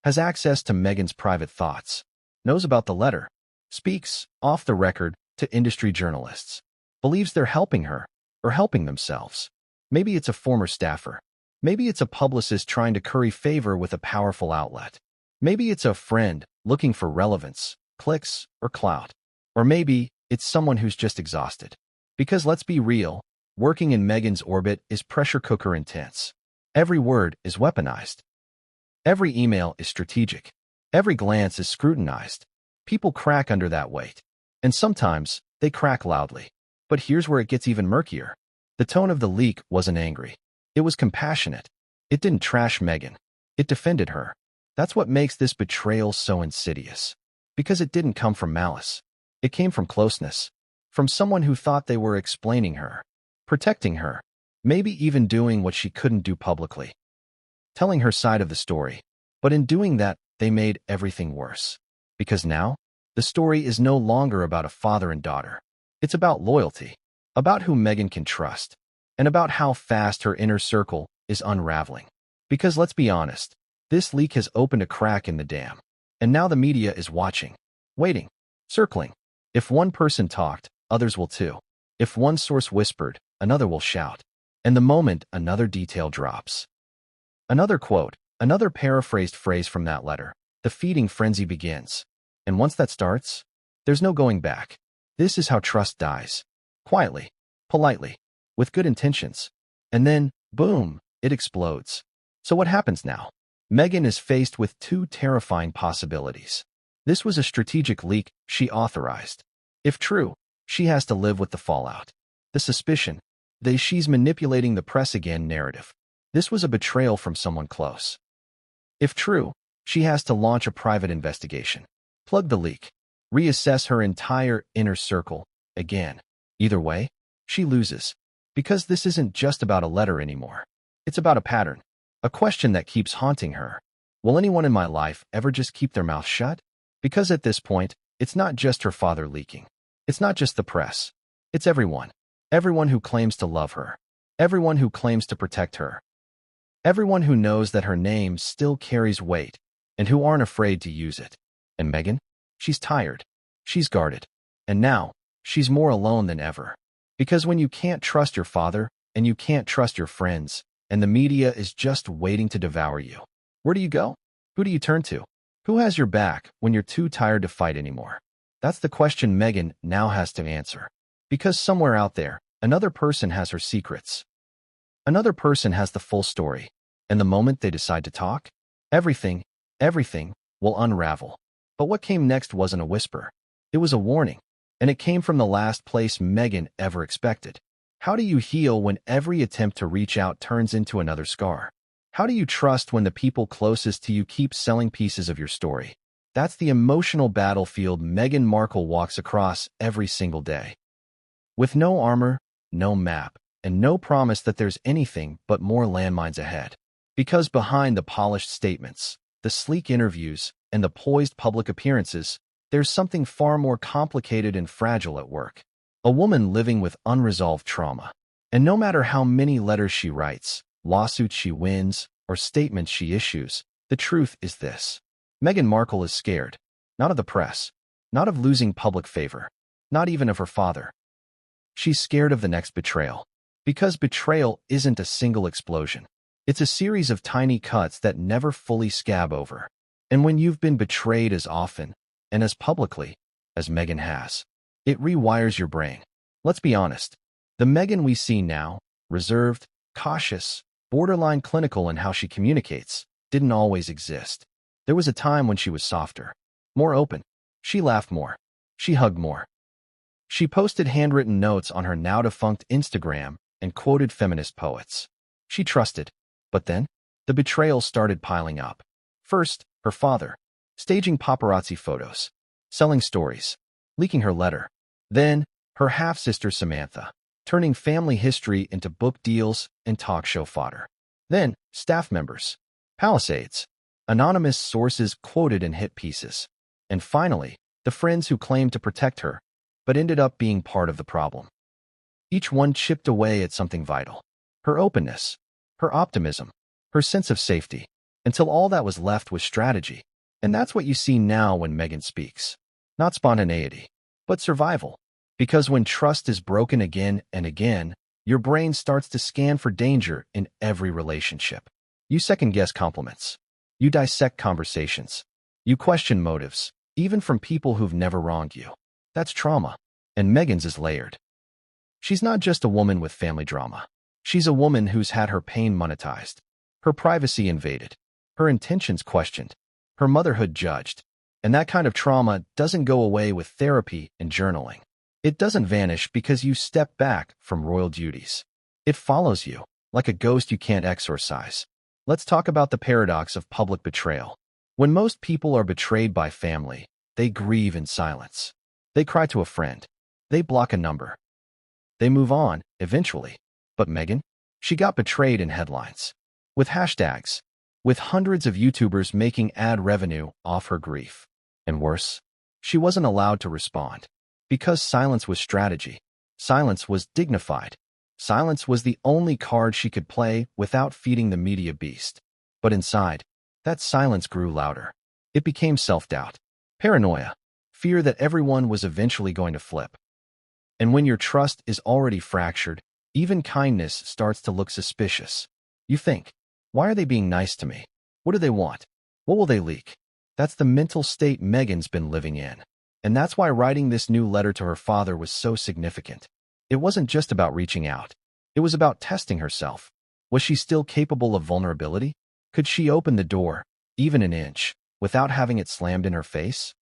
has access to Meghan's private thoughts, knows about the letter, speaks, off the record, to industry journalists, believes they're helping her, or helping themselves. Maybe it's a former staffer. Maybe it's a publicist trying to curry favor with a powerful outlet. Maybe it's a friend looking for relevance, clicks, or clout. Or maybe it's someone who's just exhausted. Because let's be real, working in Meghan's orbit is pressure cooker intense. Every word is weaponized. Every email is strategic. Every glance is scrutinized. People crack under that weight. And sometimes, they crack loudly. But here's where it gets even murkier. The tone of the leak wasn't angry. It was compassionate. It didn't trash Meghan. It defended her. That's what makes this betrayal so insidious. Because it didn't come from malice. It came from closeness. From someone who thought they were explaining her, protecting her, maybe even doing what she couldn't do publicly. Telling her side of the story. But in doing that, they made everything worse. Because now, the story is no longer about a father and daughter. It's about loyalty. About who Meghan can trust. And about how fast her inner circle is unraveling. Because let's be honest, this leak has opened a crack in the dam. And now the media is watching. Waiting. Circling. If one person talked, others will too. If one source whispered, another will shout. And the moment another detail drops. Another quote, another paraphrased phrase from that letter, the feeding frenzy begins. And once that starts, there's no going back. This is how trust dies. Quietly, politely, with good intentions. And then, boom, it explodes. So what happens now? Meghan is faced with two terrifying possibilities. This was a strategic leak she authorized. If true, she has to live with the fallout. The suspicion, she's manipulating the press again narrative. This was a betrayal from someone close. If true, she has to launch a private investigation. Plug the leak. Reassess her entire inner circle again. Either way, she loses. Because this isn't just about a letter anymore. It's about a pattern. A question that keeps haunting her. Will anyone in my life ever just keep their mouth shut? Because at this point, it's not just her father leaking. It's not just the press. It's everyone. Everyone who claims to love her. Everyone who claims to protect her. Everyone who knows that her name still carries weight and who aren't afraid to use it. And Meghan? She's tired. She's guarded. And now, she's more alone than ever. Because when you can't trust your father and you can't trust your friends and the media is just waiting to devour you, where do you go? Who do you turn to? Who has your back when you're too tired to fight anymore? That's the question Meghan now has to answer. Because somewhere out there, another person has her secrets. Another person has the full story. And the moment they decide to talk, everything will unravel. But what came next wasn't a whisper. It was a warning. And it came from the last place Meghan ever expected. How do you heal when every attempt to reach out turns into another scar? How do you trust when the people closest to you keep selling pieces of your story? That's the emotional battlefield Meghan Markle walks across every single day. With no armor, no map, and no promise that there's anything but more landmines ahead. Because behind the polished statements, the sleek interviews, and the poised public appearances, there's something far more complicated and fragile at work. A woman living with unresolved trauma. And no matter how many letters she writes, lawsuits she wins, or statements she issues, the truth is this. Meghan Markle is scared, not of the press, not of losing public favor, not even of her father. She's scared of the next betrayal. Because betrayal isn't a single explosion. It's a series of tiny cuts that never fully scab over. And when you've been betrayed as often, and as publicly, as Meghan has, it rewires your brain. Let's be honest. The Meghan we see now, reserved, cautious, borderline clinical in how she communicates, didn't always exist. There was a time when she was softer, more open. She laughed more. She hugged more. She posted handwritten notes on her now-defunct Instagram and quoted feminist poets. She trusted. But then, the betrayals started piling up. First, her father, staging paparazzi photos, selling stories, leaking her letter. Then, her half-sister Samantha, turning family history into book deals and talk show fodder. Then, staff members, Palisades, anonymous sources quoted in hit pieces. And finally, the friends who claimed to protect her, but ended up being part of the problem. Each one chipped away at something vital. Her openness, her optimism, her sense of safety, until all that was left was strategy. And that's what you see now when Meghan speaks. Not spontaneity, but survival. Because when trust is broken again and again, your brain starts to scan for danger in every relationship. You second-guess compliments. You dissect conversations. You question motives, even from people who've never wronged you. That's trauma. And Meghan's is layered. She's not just a woman with family drama. She's a woman who's had her pain monetized, her privacy invaded, her intentions questioned, her motherhood judged. And that kind of trauma doesn't go away with therapy and journaling. It doesn't vanish because you step back from royal duties. It follows you, like a ghost you can't exorcise. Let's talk about the paradox of public betrayal. When most people are betrayed by family, they grieve in silence. They cry to a friend. They block a number. They move on, eventually. But Meghan? She got betrayed in headlines. With hashtags. With hundreds of YouTubers making ad revenue off her grief. And worse, she wasn't allowed to respond. Because silence was strategy. Silence was dignified. Silence was the only card she could play without feeding the media beast. But inside, that silence grew louder. It became self-doubt, paranoia, fear that everyone was eventually going to flip. And when your trust is already fractured, even kindness starts to look suspicious. You think, why are they being nice to me? What do they want? What will they leak? That's the mental state Meghan's been living in. And that's why writing this new letter to her father was so significant. It wasn't just about reaching out. It was about testing herself. Was she still capable of vulnerability? Could she open the door, even an inch, without having it slammed in her face?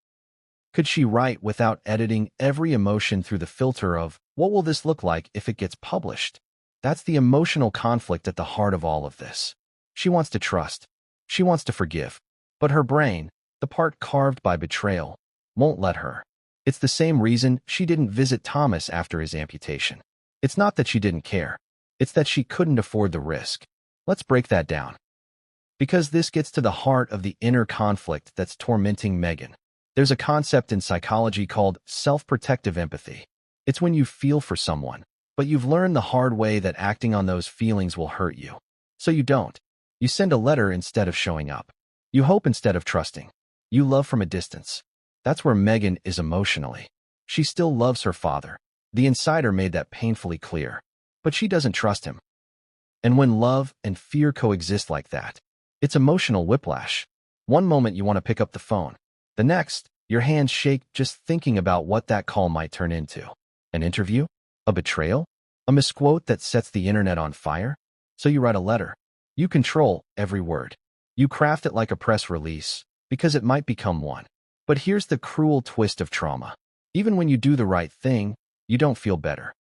Could she write without editing every emotion through the filter of, what will this look like if it gets published? That's the emotional conflict at the heart of all of this. She wants to trust. She wants to forgive. But her brain, the part carved by betrayal, won't let her. It's the same reason she didn't visit Thomas after his amputation. It's not that she didn't care. It's that she couldn't afford the risk. Let's break that down. Because this gets to the heart of the inner conflict that's tormenting Meghan. There's a concept in psychology called self-protective empathy. It's when you feel for someone, but you've learned the hard way that acting on those feelings will hurt you. So you don't. You send a letter instead of showing up. You hope instead of trusting. You love from a distance. That's where Meghan is emotionally. She still loves her father. The insider made that painfully clear. But she doesn't trust him. And when love and fear coexist like that, it's emotional whiplash. One moment you want to pick up the phone. The next, your hands shake just thinking about what that call might turn into. An interview? A betrayal? A misquote that sets the internet on fire? So you write a letter. You control every word. You craft it like a press release, because it might become one. But here's the cruel twist of trauma. Even when you do the right thing, you don't feel better.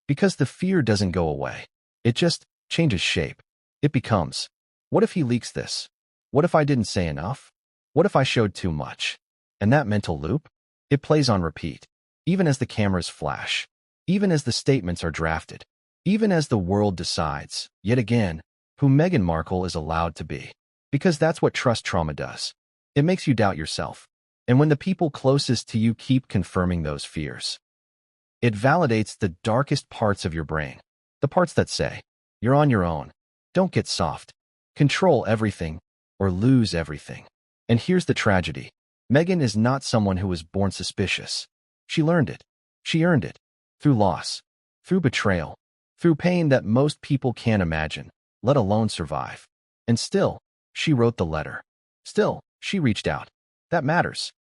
Because the fear doesn't go away. It just changes shape. It becomes, what if he leaks this? What if I didn't say enough? What if I showed too much? And that mental loop, it plays on repeat, even as the cameras flash, even as the statements are drafted, even as the world decides, yet again, who Meghan Markle is allowed to be. Because that's what trust trauma does. It makes you doubt yourself. And when the people closest to you keep confirming those fears, it validates the darkest parts of your brain. The parts that say, you're on your own. Don't get soft. Control everything or lose everything. And here's the tragedy. Meghan is not someone who was born suspicious. She learned it. She earned it. Through loss. Through betrayal. Through pain that most people can't imagine, let alone survive. And still, she wrote the letter. Still, she reached out. That matters.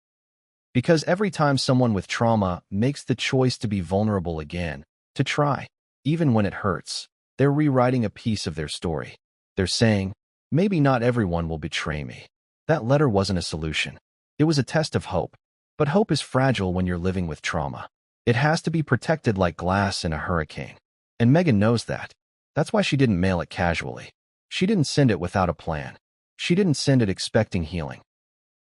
Because every time someone with trauma makes the choice to be vulnerable again, to try, even when it hurts, they're rewriting a piece of their story. They're saying, maybe not everyone will betray me. That letter wasn't a solution. It was a test of hope. But hope is fragile when you're living with trauma. It has to be protected like glass in a hurricane. And Meghan knows that. That's why she didn't mail it casually. She didn't send it without a plan. She didn't send it expecting healing.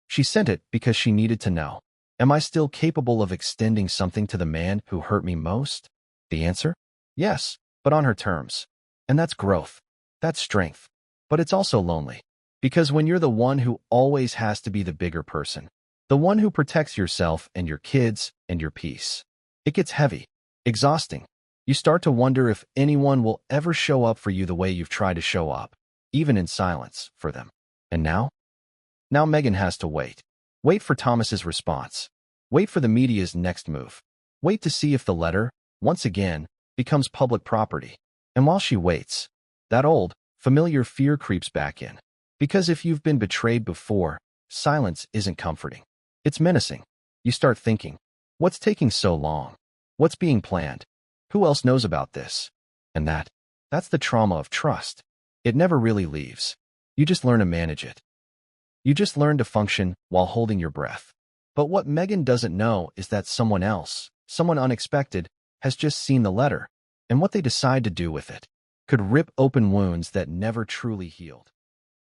She sent it because she needed to know. Am I still capable of extending something to the man who hurt me most? The answer? Yes, but on her terms. And that's growth. That's strength. But it's also lonely. Because when you're the one who always has to be the bigger person, the one who protects yourself and your kids and your peace, it gets heavy, exhausting. You start to wonder if anyone will ever show up for you the way you've tried to show up, even in silence, for them. And now? Now Meghan has to wait. Wait for Thomas's response. Wait for the media's next move. Wait to see if the letter, once again, becomes public property. And while she waits, that old, familiar fear creeps back in. Because if you've been betrayed before, silence isn't comforting. It's menacing. You start thinking, what's taking so long? What's being planned? Who else knows about this? And that's the trauma of trust. It never really leaves. You just learn to manage it. You just learn to function while holding your breath. But what Meghan doesn't know is that someone else, someone unexpected, has just seen the letter, and what they decide to do with it could rip open wounds that never truly healed.